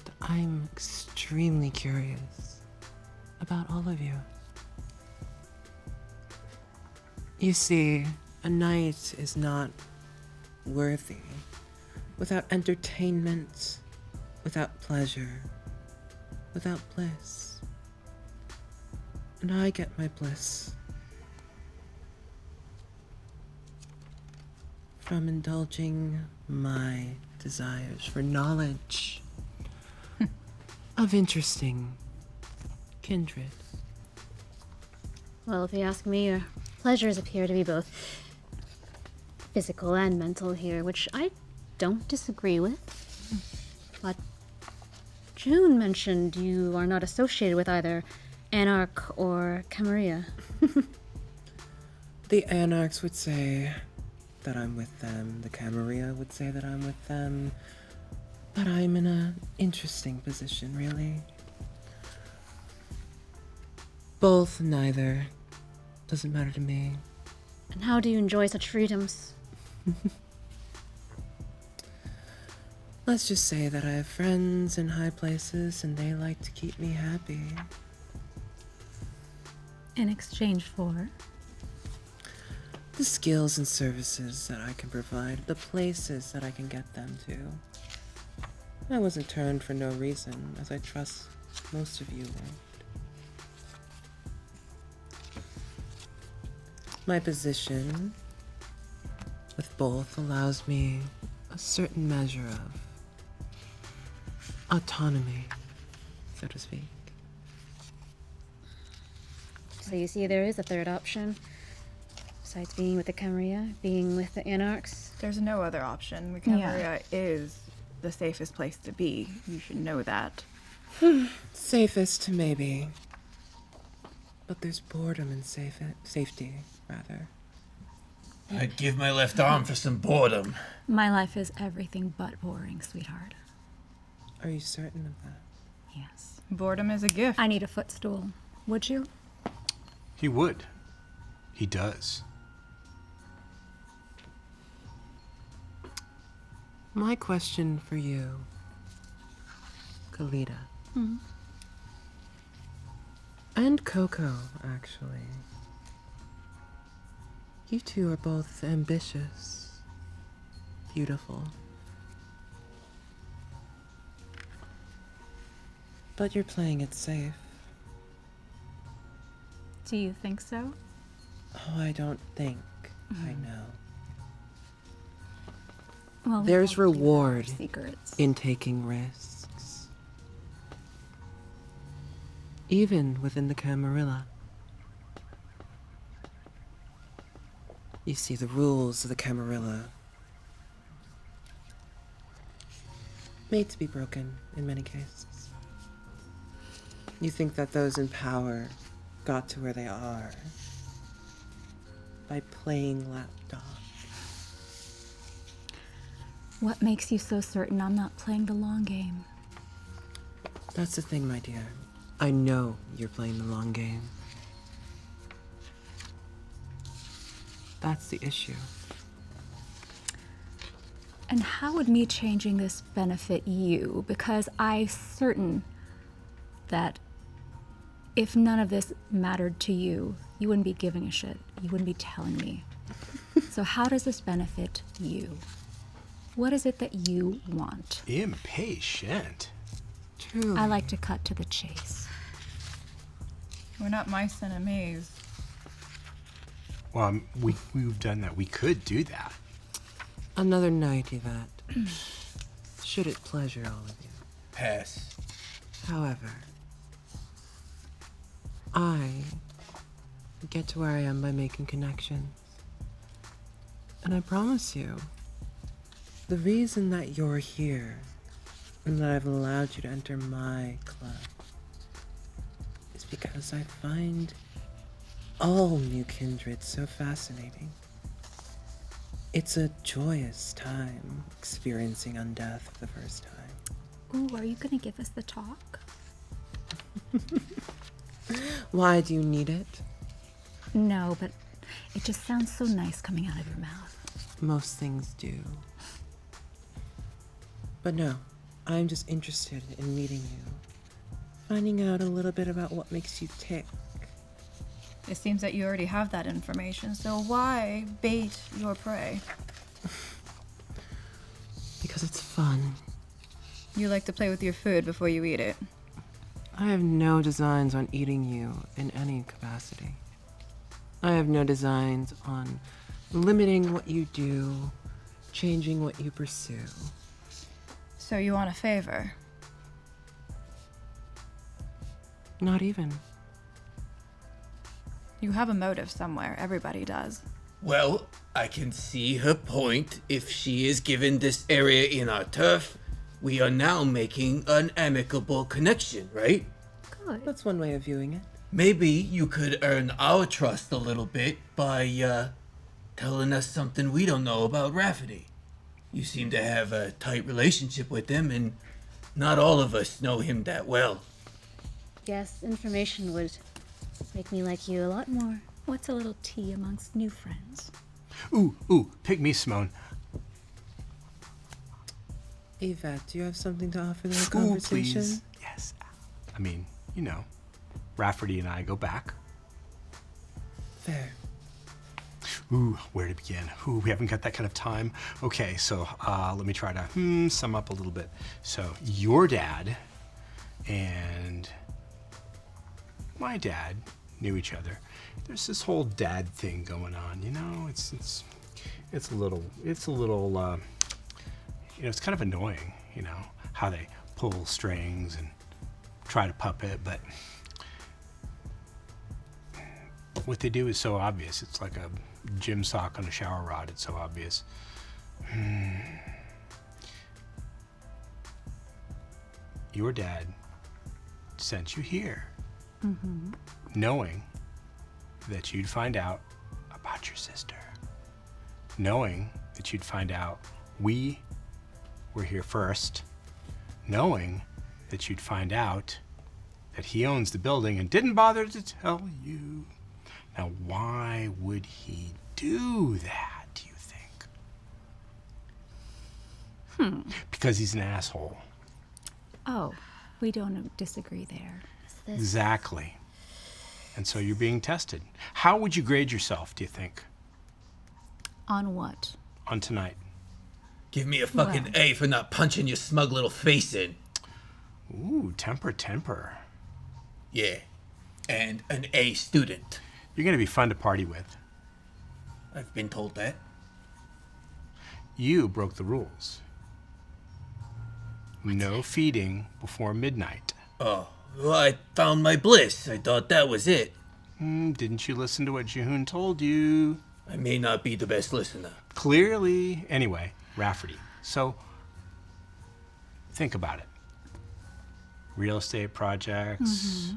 that I'm extremely curious about all of you. You see, a night is not worthy without entertainment, without pleasure, without bliss. And I get my bliss from indulging my desires for knowledge of interesting kindred. Well, if you ask me, your pleasures appear to be both physical and mental here, which I don't disagree with. But June mentioned you are not associated with either Anarch or Camarilla. The Anarchs would say that I'm with them. The Camarilla would say that I'm with them. But I'm in an interesting position, really. Both, neither. Doesn't matter to me. And how do you enjoy such freedoms? Let's just say that I have friends in high places and they like to keep me happy. In exchange for? The skills and services that I can provide, the places that I can get them to. I wasn't turned for no reason, as I trust most of you weren't. My position with both allows me a certain measure of autonomy, so to speak. So you see there is a third option. Besides being with the Camarilla, being with the Anarchs. There's no other option. The Camarilla is the safest place to be. You should know that. Safest, maybe. But there's boredom in safety, rather. I'd give my left arm for some boredom. My life is everything but boring, sweetheart. Are you certain of that? Yes. Boredom is a gift. I need a footstool. Would you? He would. He does. My question for you, Khalida. And Coco, actually. You two are both ambitious, beautiful. But you're playing it safe. Do you think so? Oh, I don't think. I know. Well, we There's both do have our reward secrets. in taking risks. Even within the Camarilla. You see, the rules of the Camarilla made to be broken in many cases. You think that those in power got to where they are by playing lapdog. What makes you so certain I'm not playing the long game? That's the thing, my dear. I know you're playing the long game. That's the issue. And how would me changing this benefit you? Because I'm certain that if none of this mattered to you, you wouldn't be giving a shit. You wouldn't be telling me. So how does this benefit you? What is it that you want? Impatient. True. I like to cut to the chase. We're not mice in a maze. Well, we've done that. We could do that. Another night, Yvette. Should it pleasure all of you. Pass. However, I get to where I am by making connections. And I promise you, the reason that you're here and that I've allowed you to enter my club is because I find all new kindred so fascinating. It's a joyous time experiencing undeath for the first time. Ooh, are you gonna give us the talk? Why do you need it? No, but it just sounds so nice coming out of your mouth. Most things do. But no, I'm just interested in meeting you. Finding out a little bit about what makes you tick. It seems that you already have that information, so why bait your prey? Because it's fun. You like to play with your food before you eat it. I have no designs on eating you in any capacity. I have no designs on limiting what you do, changing what you pursue. So you want a favor? Not even. You have a motive somewhere. Everybody does. Well, I can see her point. If she is given this area in our turf, we are now making an amicable connection, right? Good. That's one way of viewing it. Maybe you could earn our trust a little bit by, telling us something we don't know about Rafferty. You seem to have a tight relationship with him, and not all of us know him that well. Yes, information would make me like you a lot more. What's a little tea amongst new friends? Ooh, pick me, Simone. Yvette, do you have something to offer the Ooh, conversation? please. Yes. I mean, you know, Rafferty and I go back. Fair. Ooh, where to begin? Ooh, we haven't got that kind of time. Okay, so let me try to sum up a little bit. So your dad and my dad knew each other. There's this whole dad thing going on, you know. It's a little, you know, it's kind of annoying, you know, how they pull strings and try to puppet, but what they do is so obvious. It's like a gym sock on a shower rod. It's so obvious. Your dad sent you here, knowing that you'd find out about your sister, knowing that you'd find out we were here first, knowing that you'd find out that he owns the building and didn't bother to tell you. Now, why would he do that, do you think? Because he's an asshole. Oh, we don't disagree there. Exactly. And so you're being tested. How would you grade yourself, do you think, On what? on tonight? Give me a fucking Well. A for not punching your smug little face in. Ooh, temper. Yeah. And an A student. You're going to be fun to party with. I've been told that. You broke the rules. No feeding before midnight. Oh, well, I found my bliss. I thought that was it. Didn't you listen to what Jehoon told you? I may not be the best listener. Clearly. Anyway, Rafferty. So, think about it. Real estate projects,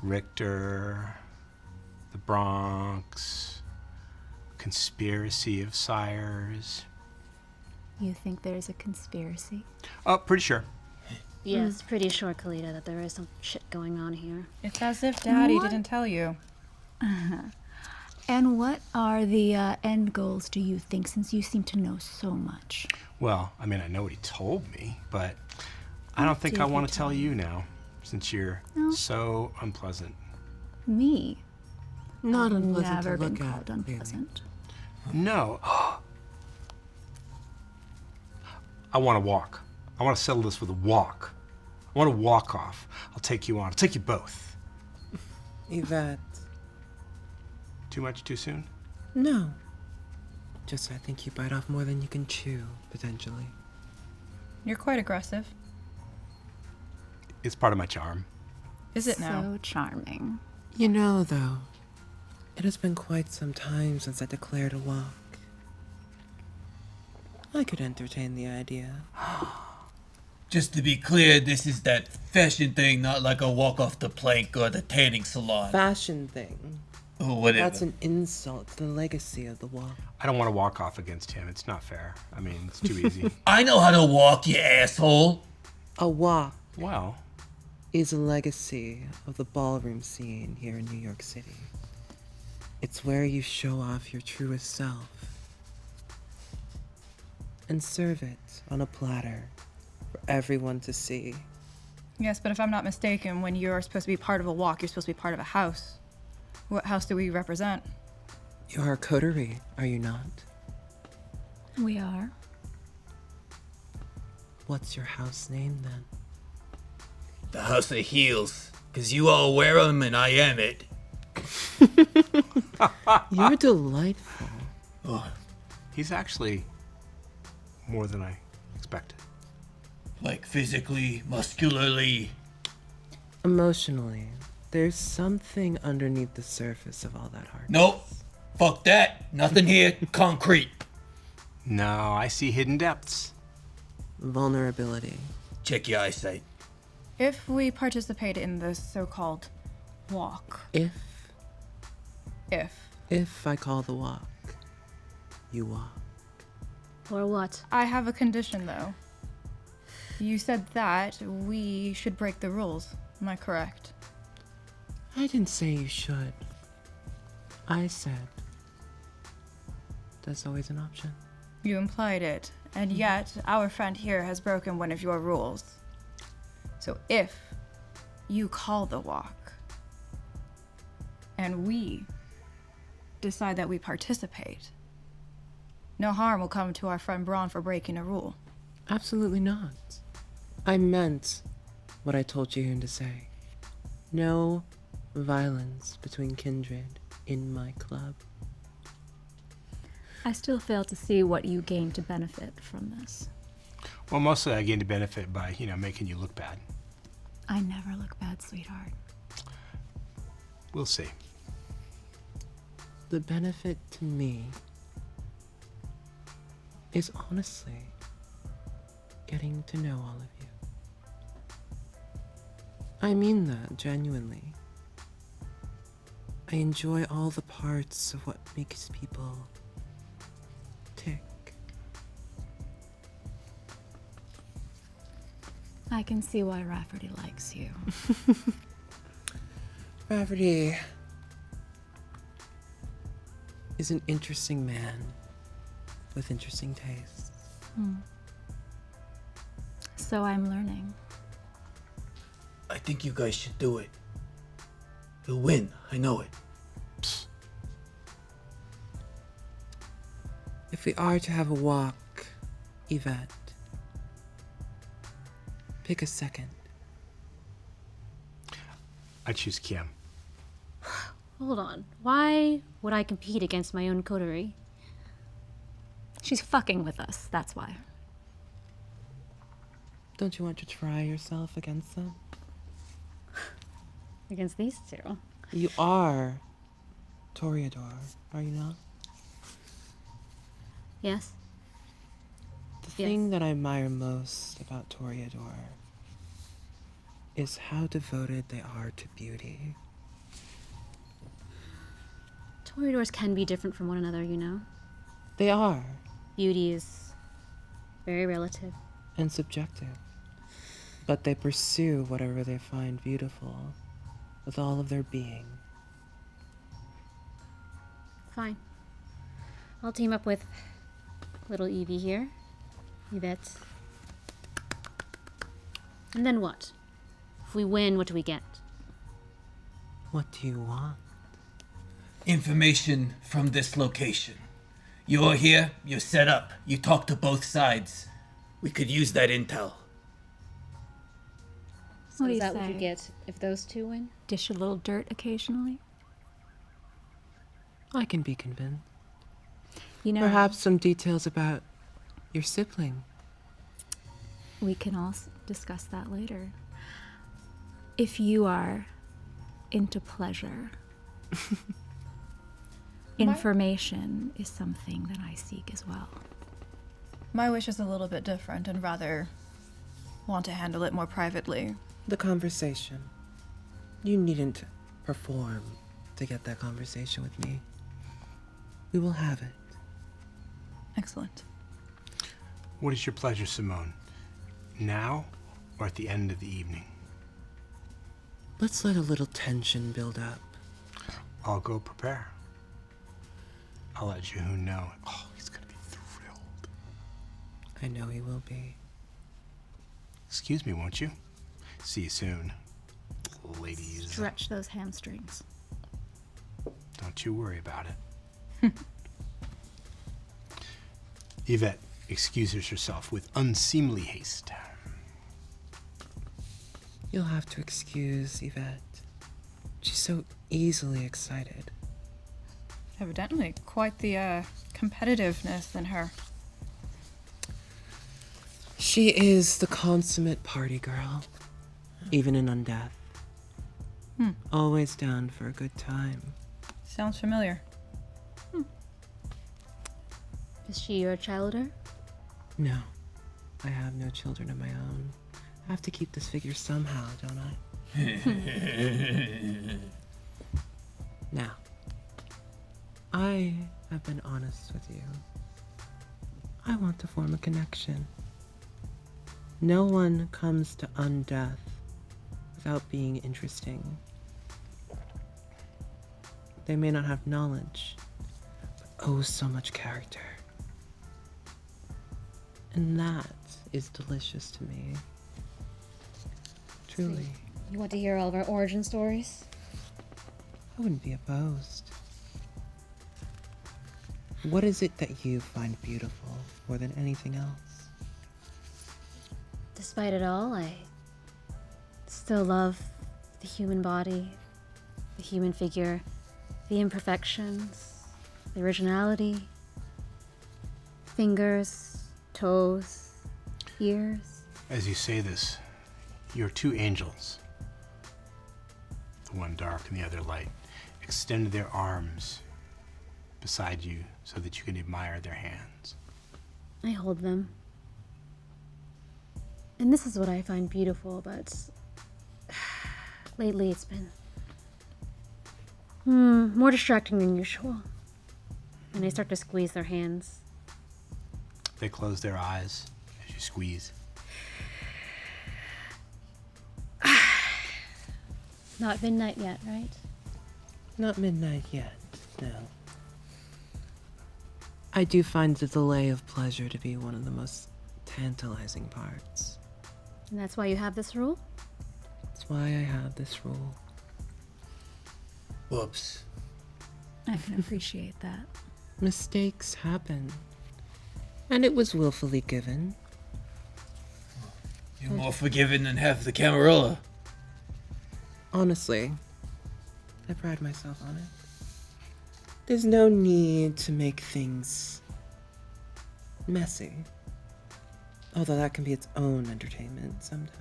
Richter, the Bronx, conspiracy of sires. You think there's a conspiracy? Oh, pretty sure. Yes, pretty sure, Khalida, that there is some shit going on here. It's as if Daddy What? didn't tell you. And what are the end goals, do you think, since you seem to know so much? Well, I mean, I know what he told me, but I don't think I want to tell you now, since you're so unpleasant. Me? Not I've unpleasant never to been look at. called unpleasant. No. I want to walk. I want to settle this with a walk. I want to walk off. I'll take you on. I'll take you both. Yvette. Too much too soon? No. Just I think you bite off more than you can chew, potentially. You're quite aggressive. It's part of my charm. Is it now? So charming. You know, though, it has been quite some time since I declared a walk. I could entertain the idea. Just to be clear, this is that fashion thing, not like a walk off the plank or the tanning salon. Fashion thing. Or whatever. That's an insult to the legacy of the walk. I don't want to walk off against him. It's not fair. I mean, it's too easy. I know how to walk, you asshole. A walk Well, is a legacy of the ballroom scene here in New York City. It's where you show off your truest self and serve it on a platter for everyone to see. Yes, but if I'm not mistaken, when you're supposed to be part of a walk, you're supposed to be part of a house. What house do we represent? You're a coterie, are you not? We are. What's your house name then? The House of Heels. Cause you all wear 'em and I am it. You're delightful. Oh, he's actually more than I expected. like physically, muscularly. Emotionally, there's something underneath the surface of all that heart. Nope. Fuck that. Nothing here. Concrete. No, I see hidden depths. Vulnerability. Check your eyesight. If we participate in this so-called walk, If I call the walk, you walk. Or what? I have a condition though. You said that we should break the rules. Am I correct? I didn't say you should. I said that's always an option. You implied it, and yet our friend here has broken one of your rules. So if you call the walk, and we decide that we participate, no harm will come to our friend Brawn for breaking a rule. Absolutely not. I meant what I told you to say. No violence between kindred in my club. I still fail to see what you gain to benefit from this. Well, mostly I gain to benefit by, making you look bad. I never look bad, sweetheart. We'll see. The benefit to me is honestly getting to know all of you. I mean that genuinely. I enjoy all the parts of what makes people tick. I can see why Rafferty likes you. Rafferty is an interesting man with interesting tastes. So I'm learning. I think you guys should do it. You'll win. I know it. If we are to have a walk, Yvette, pick a second. I choose Kiếm. Hold on. Why would I compete against my own coterie? She's fucking with us, that's why. Don't you want to try yourself against them? Against these two? You are Toreador, are you not? Yes? The thing that I admire most about Toreador is how devoted they are to beauty. Toreadors can be different from one another, you know? They are, Beauty is very relative. and subjective. But they pursue whatever they find beautiful with all of their being. Fine. I'll team up with little Evie here. Yvette. And then what? If we win, what do we get? What do you want? Information from this location. You're here, you're set up, you talk to both sides. We could use that intel. So What do is you that what you say? get if those two win? Dish a little dirt occasionally? I can be convinced. You know, Perhaps some details about your sibling. we can all discuss that later. If you are into pleasure, information is something that I seek as well. My wish is a little bit different and rather want to handle it more privately. The conversation. You needn't perform to get that conversation with me. We will have it. Excellent. What is your pleasure, Simone? Now or at the end of the evening? Let's let a little tension build up. I'll go prepare. I'll let Jehoon know. Oh, he's gonna be thrilled. I know he will be. Excuse me, won't you? See you soon, ladies. Stretch those hamstrings. Don't you worry about it. Yvette excuses herself with unseemly haste. You'll have to excuse Yvette. She's so easily excited. Evidently, quite the competitiveness in her. She is the consummate party girl, even in undeath. Always down for a good time. Sounds familiar. Is she your childer? No, I have no children of my own. I have to keep this figure somehow, don't I? Now, I have been honest with you. I want to form a connection. No one comes to undeath without being interesting. They may not have knowledge, but oh, so much character. And that is delicious to me. Truly. You want to hear all of our origin stories? I wouldn't be opposed. What is it that you find beautiful more than anything else? Despite it all, I still love the human body, the human figure, the imperfections, the originality, fingers, toes, ears. As you say this, your two angels, the one dark and the other light, extend their arms beside you so that you can admire their hands. I hold them. And this is what I find beautiful, but lately it's been more distracting than usual. And I start to squeeze their hands. They close their eyes as you squeeze. Not midnight yet, right? Not midnight yet, no. I do find the delay of pleasure to be one of the most tantalizing parts. And that's why you have this rule? That's why I have this rule. Whoops. I can appreciate that. Mistakes happen. And it was willfully given. You're more forgiving than half the Camarilla. Honestly, I pride myself on it. There's no need to make things messy. Although that can be its own entertainment sometimes.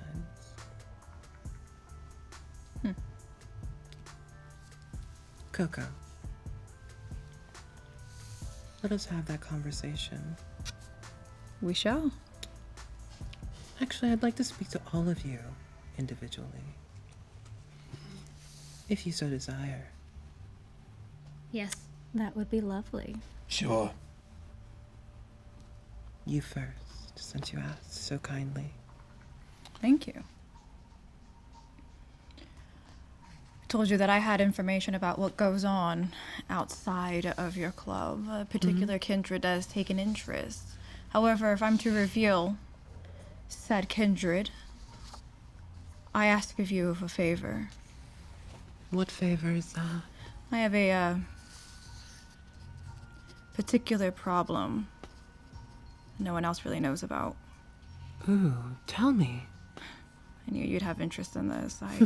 Coco, let us have that conversation. We shall. Actually, I'd like to speak to all of you individually, if you so desire. Yes. That would be lovely. Sure. You first, since you asked so kindly. Thank you. I told you that I had information about what goes on outside of your club. A particular kindred does take an interest. However, if I'm to reveal said kindred, I ask of you a favor. What favor is that? I have a particular problem no one else really knows about. Ooh, tell me. I knew you'd have interest in this. I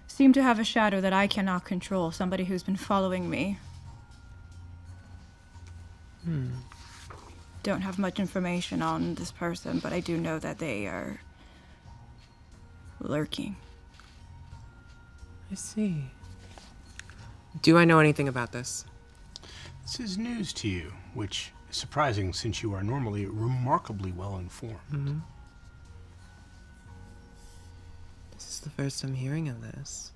seem to have a shadow that I cannot control, somebody who's been following me. Don't have much information on this person, but I do know that they are lurking. I see. Do I know anything about this? This is news to you, which is surprising since you are normally remarkably well informed. This is the first I'm hearing of this.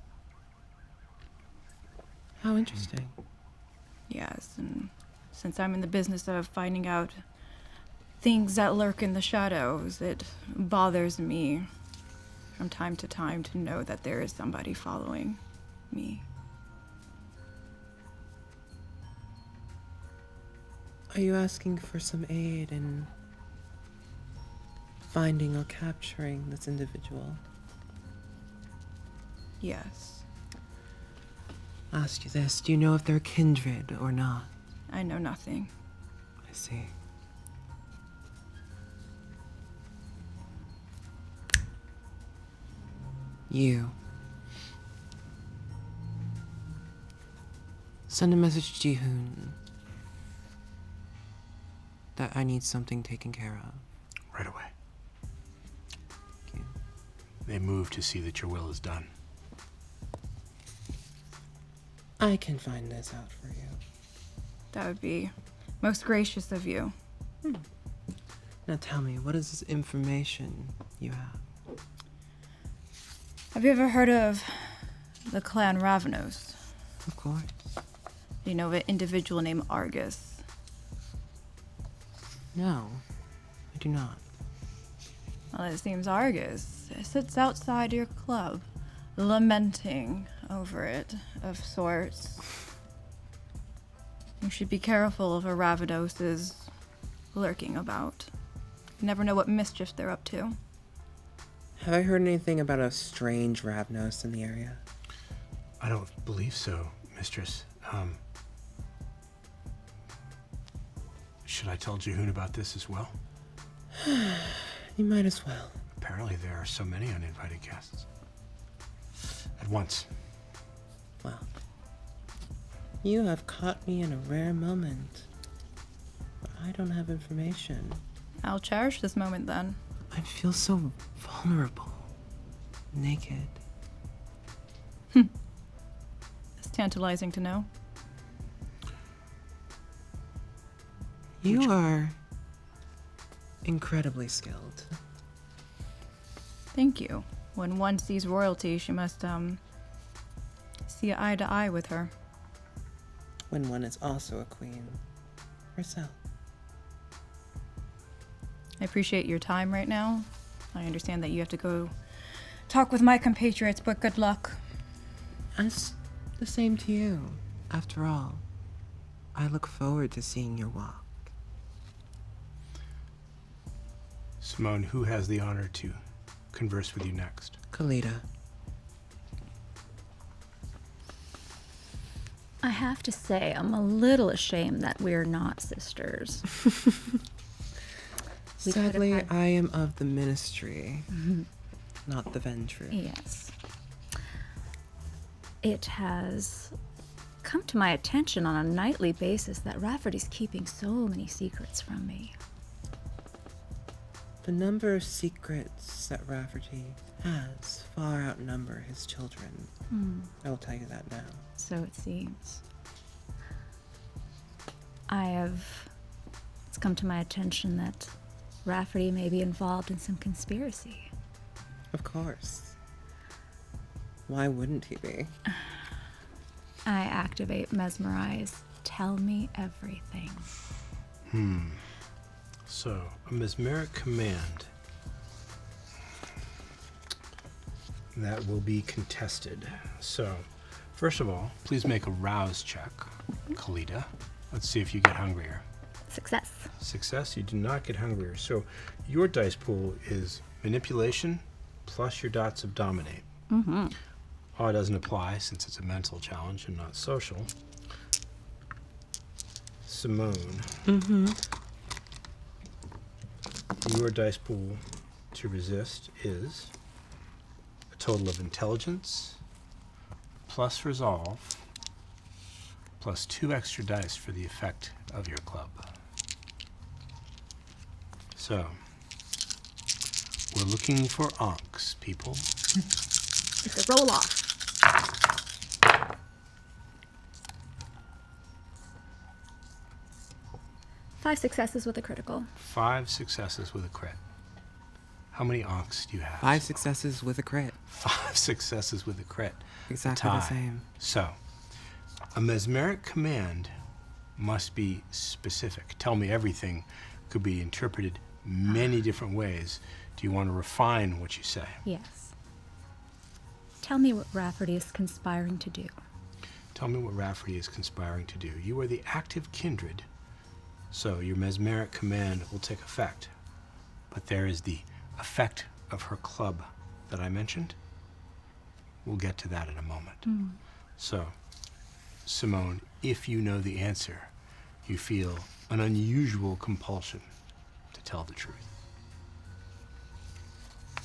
How interesting. Yes, and since I'm in the business of finding out things that lurk in the shadows, it bothers me from time to time to know that there is somebody following me. Are you asking for some aid in finding or capturing this individual? Yes, I'll ask you this, do you know if they're kindred or not? I know nothing. I see. You. Send a message to Jihoon that I need something taken care of. Right away. Thank you. They move to see that your will is done. I can find this out for you. That would be most gracious of you. Now tell me, what is this information you have? Have you ever heard of the clan Ravenos? Of course. Do you know of an individual named Argus? No, I do not. Well, it seems Argus sits outside your club, lamenting over it, of sorts. You should be careful of a Ravenos is lurking about. You never know what mischief they're up to. Have I heard anything about a strange Ravnos in the area? I don't believe so, mistress. Should I tell Jihoon about this as well? You might as well. Apparently there are so many uninvited guests. At once. Well, you have caught me in a rare moment. But I don't have information. I'll cherish this moment then. I feel so vulnerable. Naked. It's tantalizing to know. You are incredibly skilled. Thank you. When one sees royalty, she must, see eye to eye with her. When one is also a queen herself. I appreciate your time right now. I understand that you have to go talk with my compatriots, but good luck. And it's the same to you. After all, I look forward to seeing your walk. Simone, who has the honor to converse with you next? Khalida. I have to say, I'm a little ashamed that we're not sisters. We could have Sadly, had- I am of the ministry, not the Ventrue. Yes. It has come to my attention on a nightly basis that Rafferty's keeping so many secrets from me. The number of secrets that Rafferty has far outnumber his children. I will tell you that now. So it seems. It's come to my attention that Rafferty may be involved in some conspiracy. Of course. Why wouldn't he be? I activate Mesmerize. Tell me everything. So, a mesmeric command. That will be contested. So, first of all, please make a rouse check, Khalida. Let's see if you get hungrier. Success. Success, you do not get hungrier. So, your dice pool is manipulation plus your dots of dominate. Mm-hmm. Awe doesn't apply since it's a mental challenge and not social. Simone. Mm-hmm. Your dice pool to resist is a total of intelligence plus resolve plus 2 extra dice for the effect of your club. So, we're looking for onks, people. It's a roll off. 5 successes with a critical. 5 successes with a crit. How many onks do you have? 5 successes with a crit. 5 successes with a crit. Exactly the same. So, a mesmeric command must be specific. Tell me everything could be interpreted many different ways. Do you want to refine what you say? Yes. Tell me what Rafferty is conspiring to do. Tell me what Rafferty is conspiring to do. You are the active kindred, so your mesmeric command will take effect. But there is the effect of her club that I mentioned. We'll get to that in a moment. So, Simone, if you know the answer, you feel an unusual compulsion to tell the truth.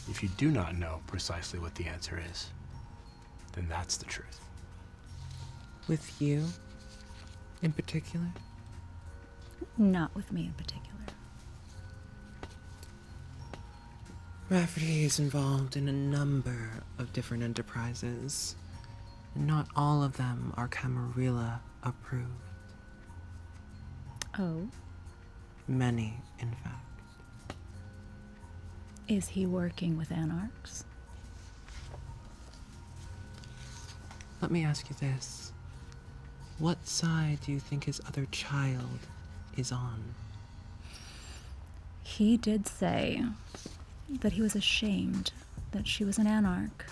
If you do not know precisely what the answer is, then that's the truth. With you, in particular? Not with me in particular. Rafferty is involved in a number of different enterprises, and not all of them are Camarilla approved. Oh? Many, in fact. Is he working with anarchs? Let me ask you this. What side do you think his other child is on? He did say that he was ashamed that she was an anarch,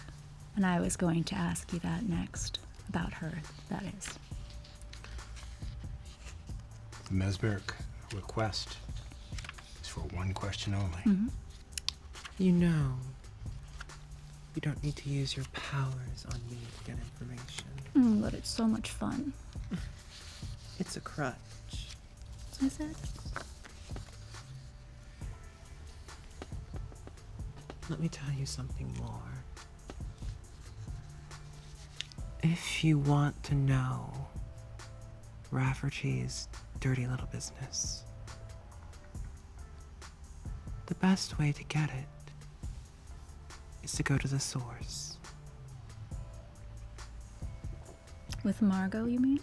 and I was going to ask you that next. About her, that is. The mesmeric request is for one question only. You know, you don't need to use your powers on me to get information. But it's so much fun. It's a crutch. Is it? Let me tell you something more. If you want to know Rafferty's dirty little business, the best way to get it is to go to the source. With Margot, you mean?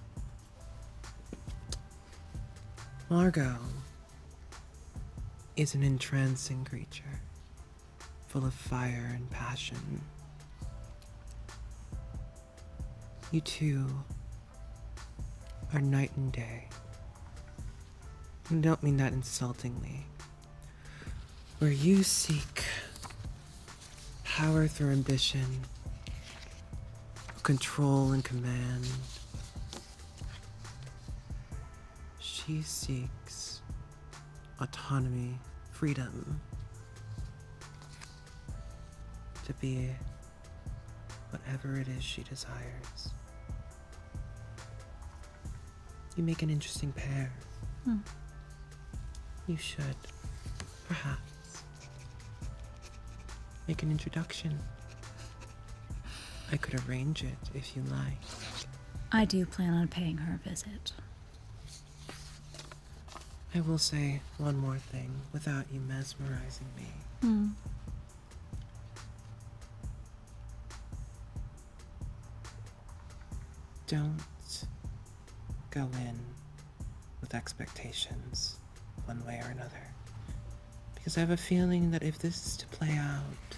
Margot is an entrancing creature, full of fire and passion. You two are night and day. I don't mean that insultingly. Where you seek power through ambition, control and command, she seeks autonomy, freedom, to be whatever it is she desires. You make an interesting pair. You should, perhaps, make an introduction. I could arrange it if you like. I do plan on paying her a visit. I will say one more thing without you mesmerizing me. Don't go in with expectations one way or another. Because I have a feeling that if this is to play out,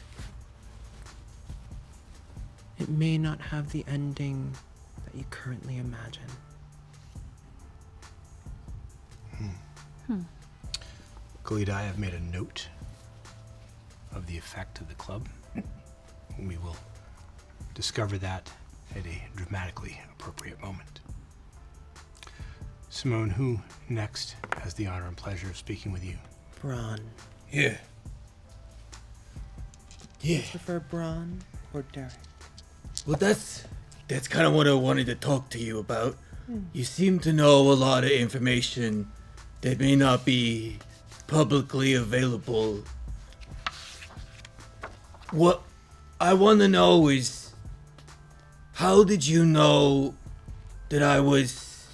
it may not have the ending that you currently imagine. Khalida, I have made a note of the effect of the club. We will discover that at a dramatically appropriate moment. Simone, who next has the honor and pleasure of speaking with you? Brawn. Yeah. Yeah. Prefer Brawn or Derek? Well, that's kind of what I wanted to talk to you about. You seem to know a lot of information that may not be publicly available. What I want to know is, how did you know that I was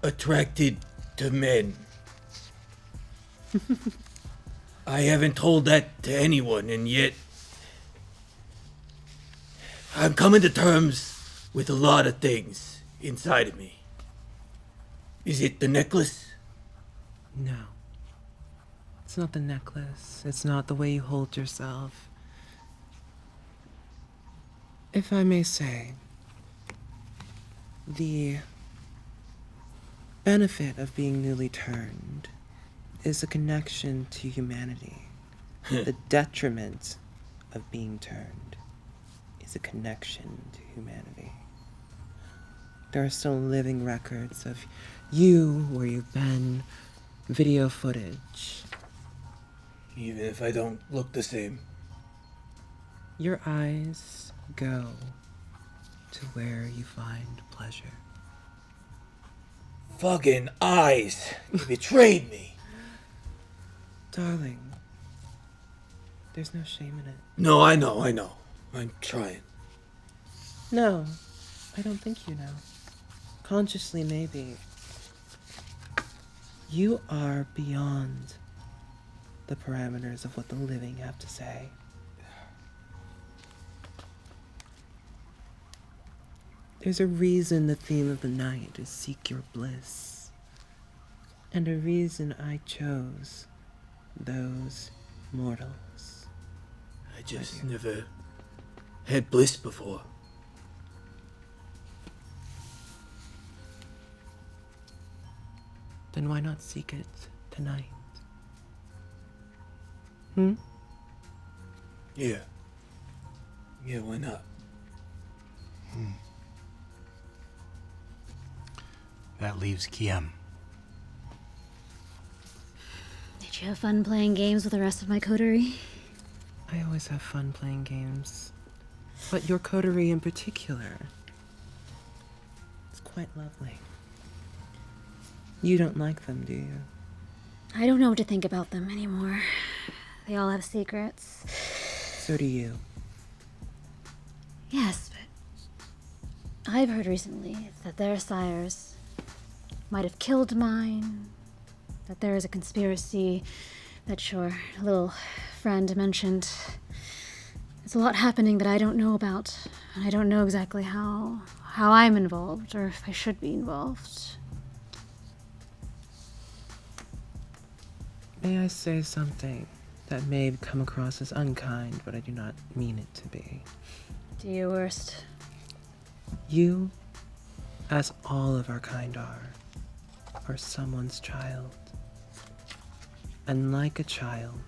attracted to men? I haven't told that to anyone, and yet I'm coming to terms with a lot of things inside of me. Is it the necklace? No. It's not the necklace. It's not the way you hold yourself. If I may say, the benefit of being newly turned is a connection to humanity. The detriment of being turned is a connection to humanity. There are still living records of you, where you've been, video footage. Even if I don't look the same. Your eyes go to where you find pleasure. Fucking eyes! You betrayed me! Darling, there's no shame in it. No, I know. I'm trying. No, I don't think you know. Consciously, maybe. You are beyond the parameters of what the living have to say. There's a reason the theme of the night is seek your bliss. And a reason I chose those mortals. I just never had bliss before. Then why not seek it tonight? Yeah. Yeah, why not? That leaves Kiếm. Did you have fun playing games with the rest of my coterie? I always have fun playing games. But your coterie in particular is quite lovely. You don't like them, do you? I don't know what to think about them anymore. They all have secrets. So do you. Yes, but I've heard recently that their sires might have killed mine, that there is a conspiracy that your little friend mentioned. There's a lot happening that I don't know about, and I don't know exactly how I'm involved, or if I should be involved. May I say something that may come across as unkind, but I do not mean it to be? Do your worst. You, as all of our kind are someone's child. And like a child,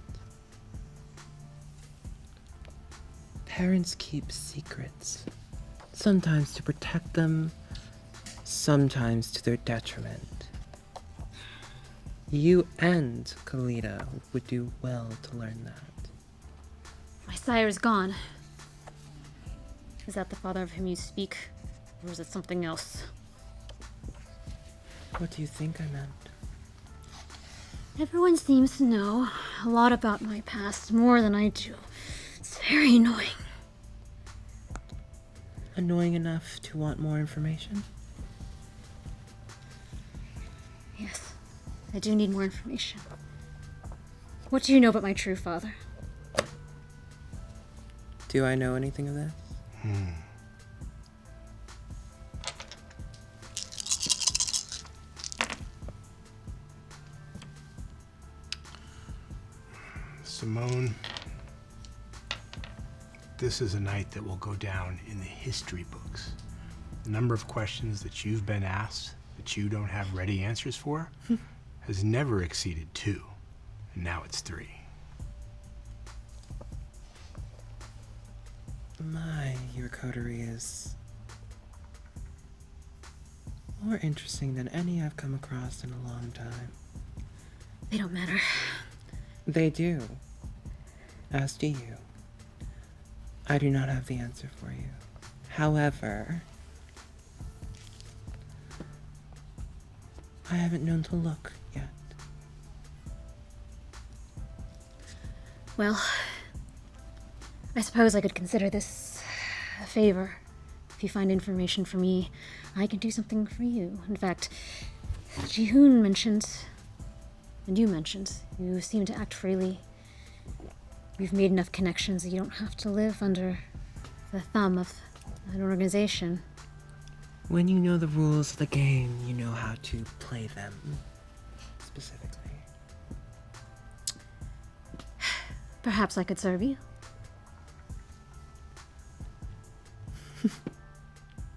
parents keep secrets, sometimes to protect them, sometimes to their detriment. You and Khalida would do well to learn that. My sire's gone. Is that the father of whom you speak, or is it something else? What do you think I meant? Everyone seems to know a lot about my past, more than I do. It's very annoying. Annoying enough to want more information? Yes, I do need more information. What do you know about my true father? Do I know anything of this? Simone, this is a night that will go down in the history books. The number of questions that you've been asked that you don't have ready answers for has never exceeded 2. and now it's 3. Your coterie is more interesting than any I've come across in a long time. They don't matter. They do. As do you. I do not have the answer for you. However, I haven't known to look yet. Well, I suppose I could consider this a favor. If you find information for me, I can do something for you. In fact, Jihoon mentioned, and you mentioned, you seem to act freely. You've made enough connections that you don't have to live under the thumb of an organization. When you know the rules of the game, you know how to play them. Specifically. Perhaps I could serve you.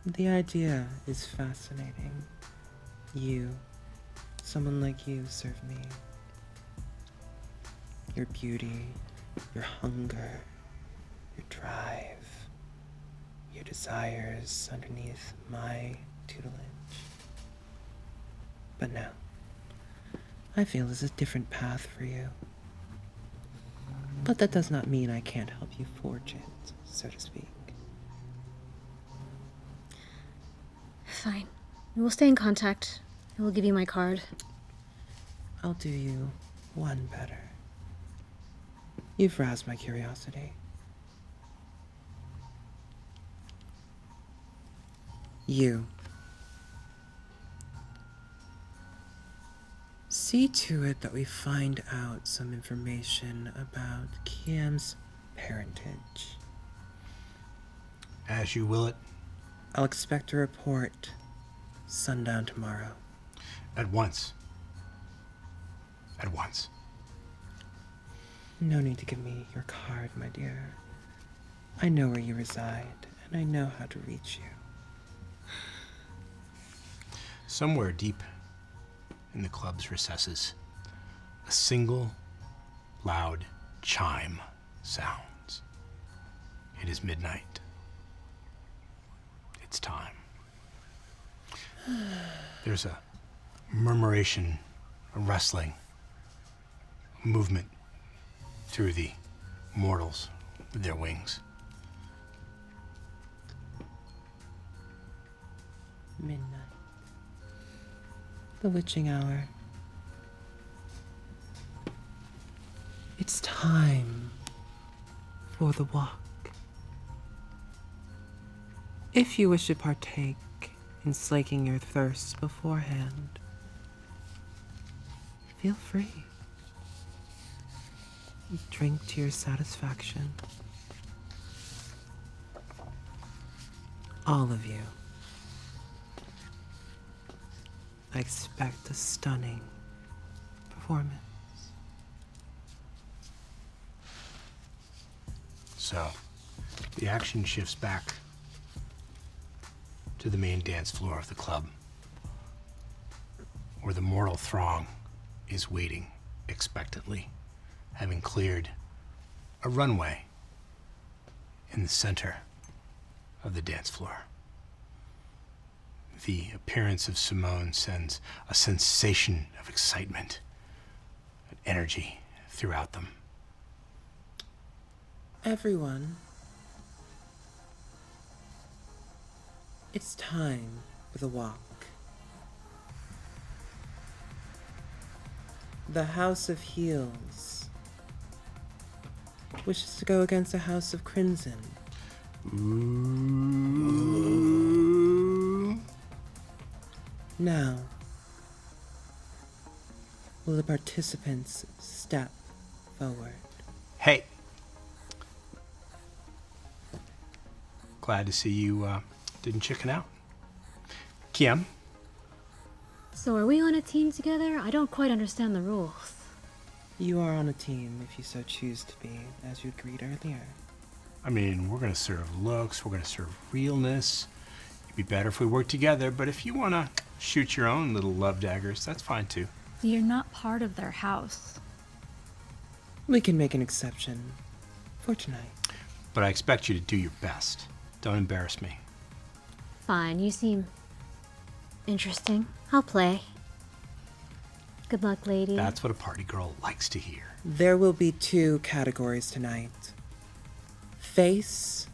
The idea is fascinating. You, someone like you, serve me. Your beauty, your hunger, your drive, your desires underneath my tutelage. But now, I feel there's a different path for you. But that does not mean I can't help you forge it, so to speak. Fine. We'll stay in contact. I will give you my card. I'll do you one better. You've roused my curiosity. You. See to it that we find out some information about Kiam's parentage. As you will it. I'll expect a report sundown tomorrow. At once. At once. No need to give me your card, my dear. I know where you reside, and I know how to reach you. Somewhere deep in the club's recesses, a single loud chime sounds. It is midnight. It's time. There's a murmuration, a rustling, a movement through the mortals with their wings. Midnight. The witching hour. It's time for the walk. If you wish to partake in slaking your thirst beforehand, feel free. Drink to your satisfaction. All of you. I expect a stunning performance. So, the action shifts back to the main dance floor of the club, where the mortal throng is waiting expectantly, having cleared a runway in the center of the dance floor. The appearance of Simone sends a sensation of excitement and energy throughout them. Everyone, it's time for the walk. The House of Heels wishes to go against the House of Crimson. Now, will the participants step forward? Hey! Glad to see you didn't chicken out. Kiếm? So are we on a team together? I don't quite understand the rules. You are on a team if you so choose to be, as you agreed earlier. I mean, we're gonna serve looks, we're gonna serve realness. It'd be better if we work together, but if you wanna shoot your own little love daggers, that's fine too. You're not part of their house. We can make an exception for tonight. But I expect you to do your best. Don't embarrass me. Fine, you seem interesting. I'll play. Good luck, lady. That's what a party girl likes to hear. There will be 2 categories tonight. Face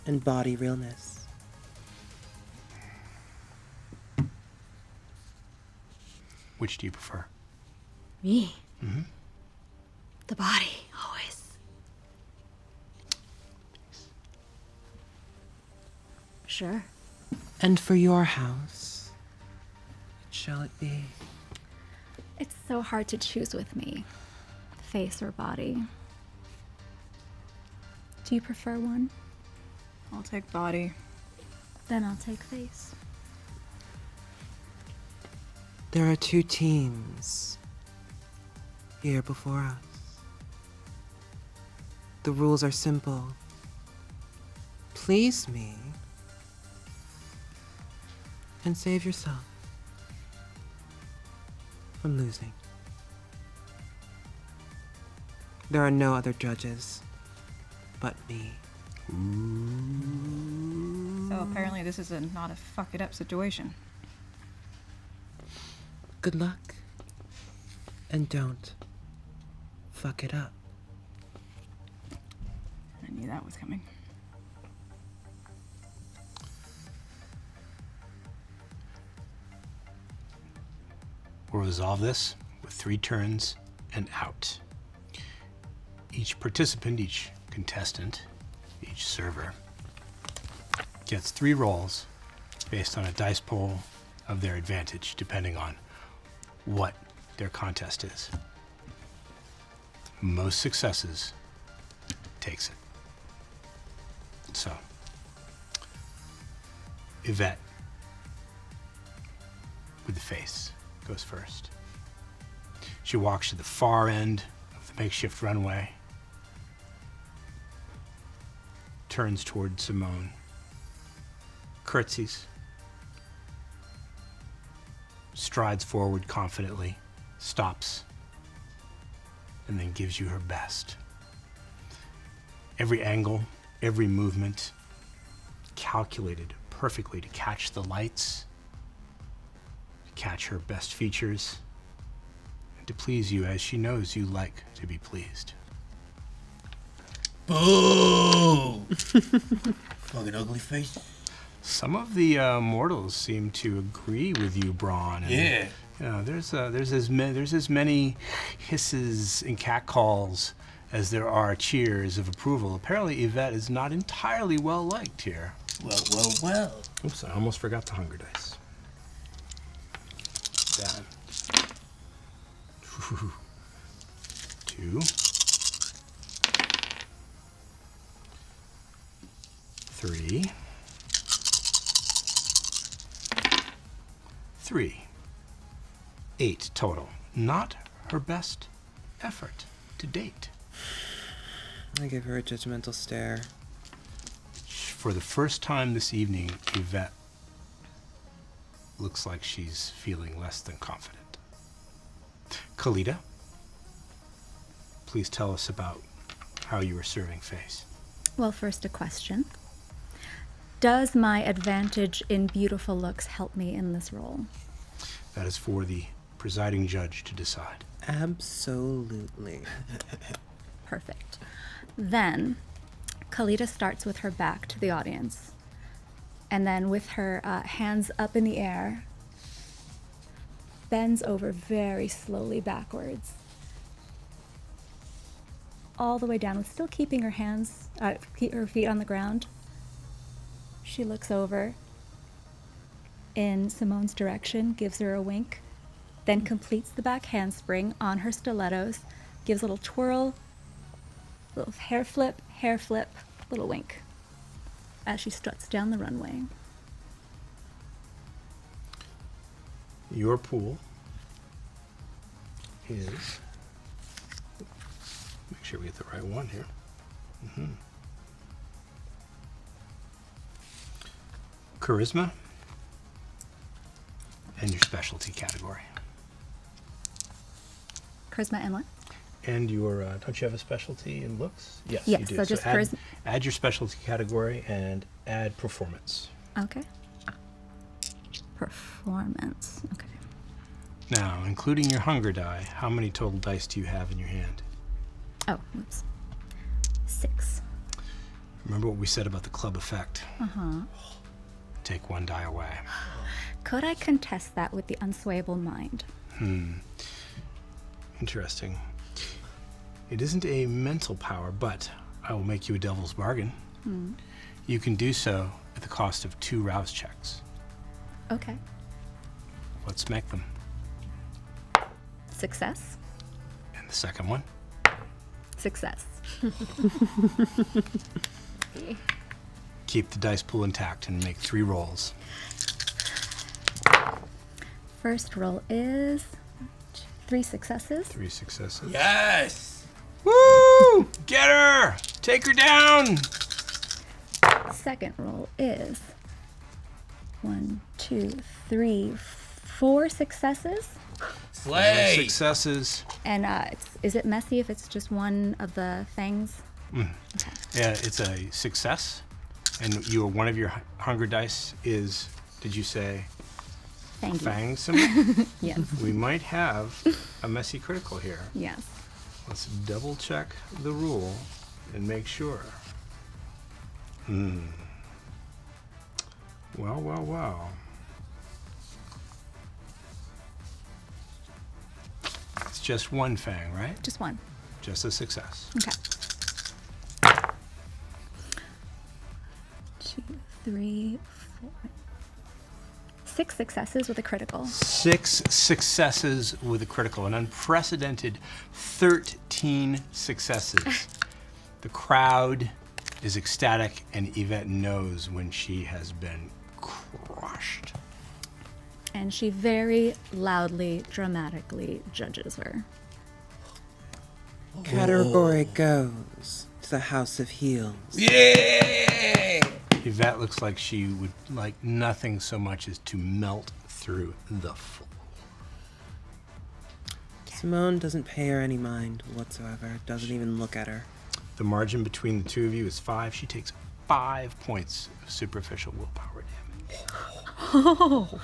and body realness. Which do you prefer? Me? Mm-hmm. The body, always. Sure. And for your house, what shall it be? It's so hard to choose with me. Face or body. Do you prefer one? I'll take body. Then I'll take face. There are 2 teams here before us. The rules are simple. Please me and save yourself from losing. There are no other judges but me. So apparently this is not a fuck it up situation. Good luck. And don't fuck it up. I knew that was coming. We'll resolve this with 3 turns and out. Each participant, each contestant, each server gets 3 rolls based on a dice pool of their advantage, depending on what their contest is. Most successes takes it. So, Yvette with the face goes first. She walks to the far end of the makeshift runway, turns toward Simone, curtsies, strides forward confidently, stops, and then gives you her best. Every angle, every movement, calculated perfectly to catch the lights, to catch her best features, and to please you as she knows you like to be pleased. Boo! Fucking ugly face. Some of the mortals seem to agree with you, Brawn. And, Yeah. You know, there's as many hisses and catcalls as there are cheers of approval. Apparently, Yvette is not entirely well liked here. Well. Oops, I almost forgot the hunger dice. That. 2. 3. 3. 8 total. Not her best effort to date. I give her a judgmental stare. For the first time this evening, Yvette looks like she's feeling less than confident. Khalida, please tell us about how you were serving face. Well, first a question. Does my advantage in beautiful looks help me in this role? That is for the presiding judge to decide. Absolutely. Perfect. Then, Khalida starts with her back to the audience. And then with her hands up in the air, bends over very slowly backwards. All the way down, with still keeping her her feet on the ground. She looks over in Simone's direction, gives her a wink, then completes the back handspring on her stilettos, gives a little twirl, little hair flip, little wink, as she struts down the runway. Your pool is, make sure we get the right one here. Charisma and your specialty category. Charisma and what? And your, don't you have a specialty in looks? Yes, Yes, you do. so just add your specialty category and add performance. Okay. Performance. Okay. Now, including your hunger die, how many total dice do you have in your hand? Oh, oops. 6. Remember what we said about the club effect. Uh-huh. Take 1 die away. Could I contest that with the unswayable mind? Interesting. It isn't a mental power, but I will make you a devil's bargain. You can do so at the cost of 2 rouse checks. Okay. Let's make them. Success. And the second one? Success. Keep the dice pool intact and make 3 rolls. First roll is 3 successes. 3 successes. Yes! Woo! Get her! Take her down! Second roll is 1, 2, 3, 4 successes. Slay! Successes. And is it messy if it's just one of the fangs? Yeah, it's a success. And one of your hunger dice is, did you say, Fangy. fang symbol? Yes. We might have a messy critical here. Yes. Let's double check the rule and make sure. Well, well, well. It's just 1 fang, right? Just 1. Just a success. Okay. 2, 3, 4. 6 successes with a critical. 6 successes with a critical, an unprecedented 13 successes. The crowd is ecstatic, and Yvette knows when she has been crushed. And she very loudly, dramatically judges her. Category goes to the House of Heels. Yeah! Yvette looks like she would like nothing so much as to melt through the floor. Simone doesn't pay her any mind whatsoever, doesn't even look at her. The margin between the 2 of you is 5. She takes 5 points of superficial willpower damage.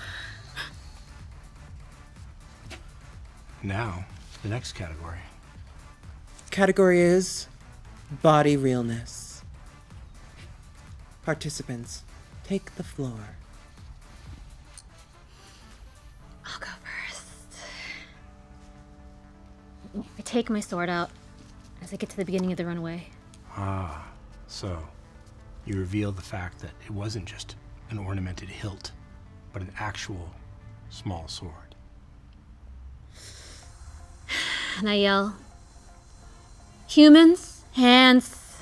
Now, the next category. Category is body realness. Participants, take the floor. I'll go first. I take my sword out as I get to the beginning of the runway. So you reveal the fact that it wasn't just an ornamented hilt, but an actual small sword. And I yell, "Humans, hands!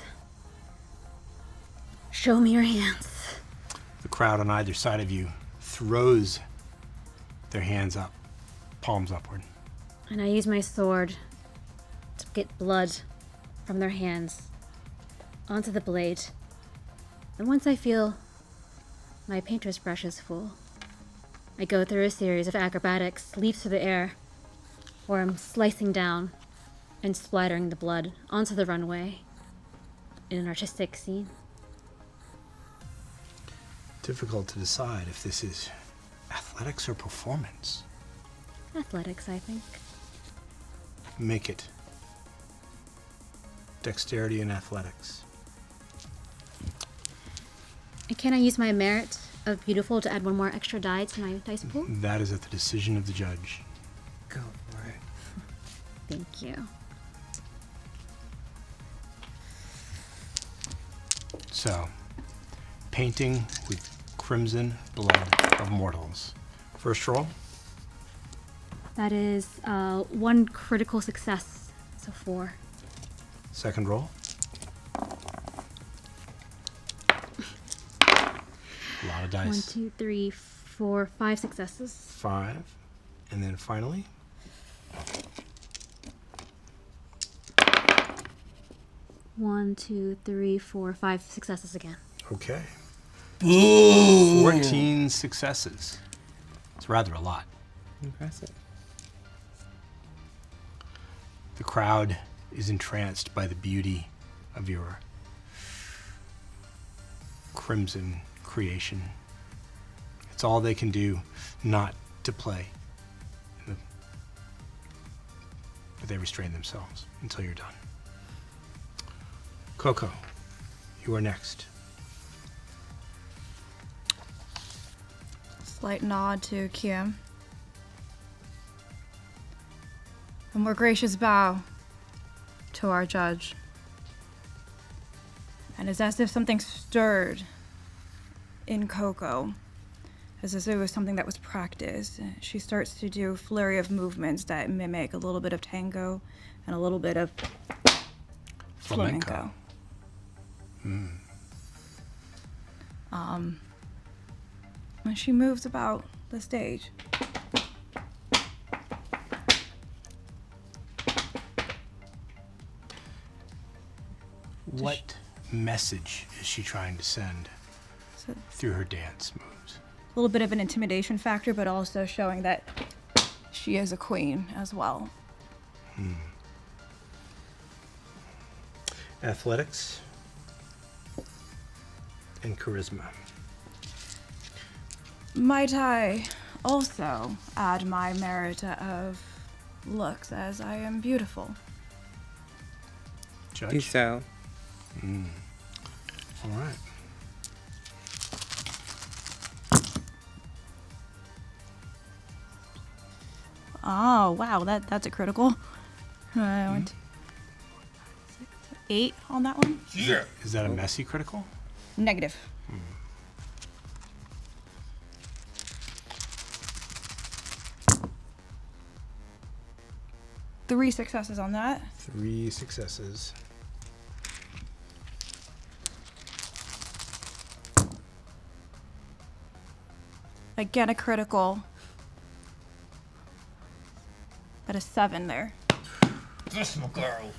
Show me your hands." The crowd on either side of you throws their hands up, palms upward. And I use my sword to get blood from their hands onto the blade. And once I feel my painter's brush is full, I go through a series of acrobatics, leaps through the air, where I'm slicing down and splattering the blood onto the runway in an artistic scene. Difficult to decide if this is athletics or performance. Athletics, I think. Make it dexterity and athletics. And can I use my merit of beautiful to add 1 more extra die to my dice pool? That is at the decision of the judge. Go for it. Thank you. So, painting with crimson blood of mortals. First roll. That is 1 critical success, so 4. Second roll. A lot of dice. 1, 2, 3, 4, 5 successes. 5. And then finally, 1, 2, 3, 4, 5 successes again. okay. Ooh! 14 successes. It's rather a lot. Impressive. The crowd is entranced by the beauty of your crimson creation. It's all they can do not to play. But they restrain themselves until you're done. Coco, you are next. Slight nod to Kiếm. A more gracious bow to our judge. And it's as if something stirred in Coco, as if it was something that was practiced. She starts to do a flurry of movements that mimic a little bit of tango and a little bit of flamenco. When she moves about the stage, What message is she trying to send through her dance moves? a little bit of an intimidation factor, but also showing that she is a queen as well. Athletics and charisma. Might I also add my merit of looks, as I am beautiful? Judge? Do so. All right. Oh, wow, that's a critical. 1, 2, 6, 8 on that one. Is that a messy critical? Negative. Three successes on that. 3 successes. Again, a critical. At a 7 there. That's my girl.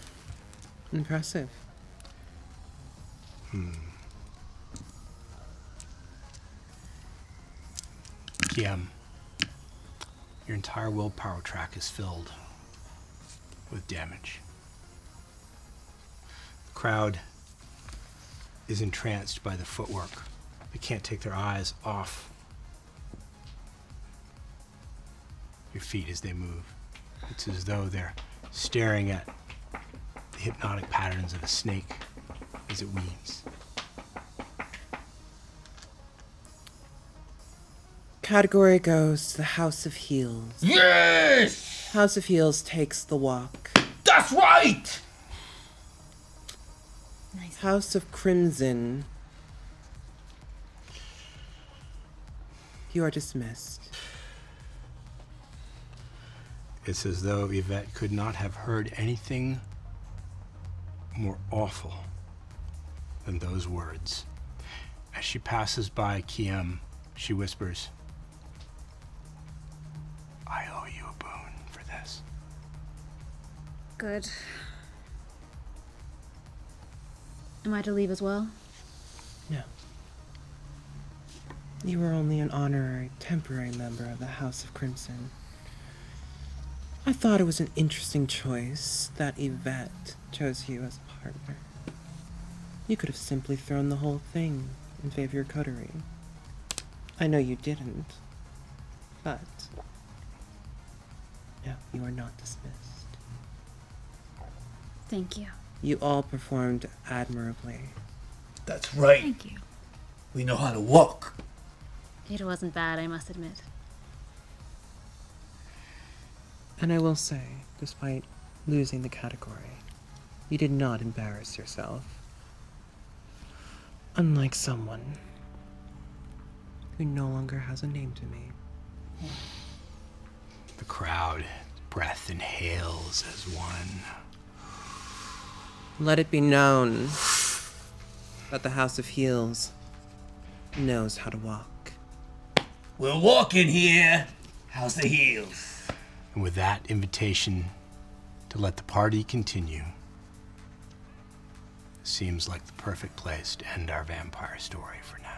Impressive. Kiếm, your entire willpower track is filled with damage. The crowd is entranced by the footwork. They can't take their eyes off your feet as they move. It's as though they're staring at the hypnotic patterns of a snake as it weaves. Category goes to the House of Heels. Yes! House of Heels takes the walk. That's right! House of Crimson. You are dismissed. It's as though Yvette could not have heard anything more awful than those words. As she passes by Kiếm, she whispers, "I owe you a boon for this." Good. Am I to leave as well? No. You were only an honorary, temporary member of the House of Crimson. I thought it was an interesting choice that Yvette chose you as a partner. You could have simply thrown the whole thing in favor of your coterie. I know you didn't, but no, you are not dismissed. Thank you. You all performed admirably. That's right. Thank you. We know how to walk. It wasn't bad, I must admit. And I will say, despite losing the category, you did not embarrass yourself. Unlike someone who no longer has a name to me. The crowd breath inhales as one. Let it be known that the House of Heels knows how to walk. We're walking here. House of Heels. And with that invitation to let the party continue, seems like the perfect place to end our vampire story for now.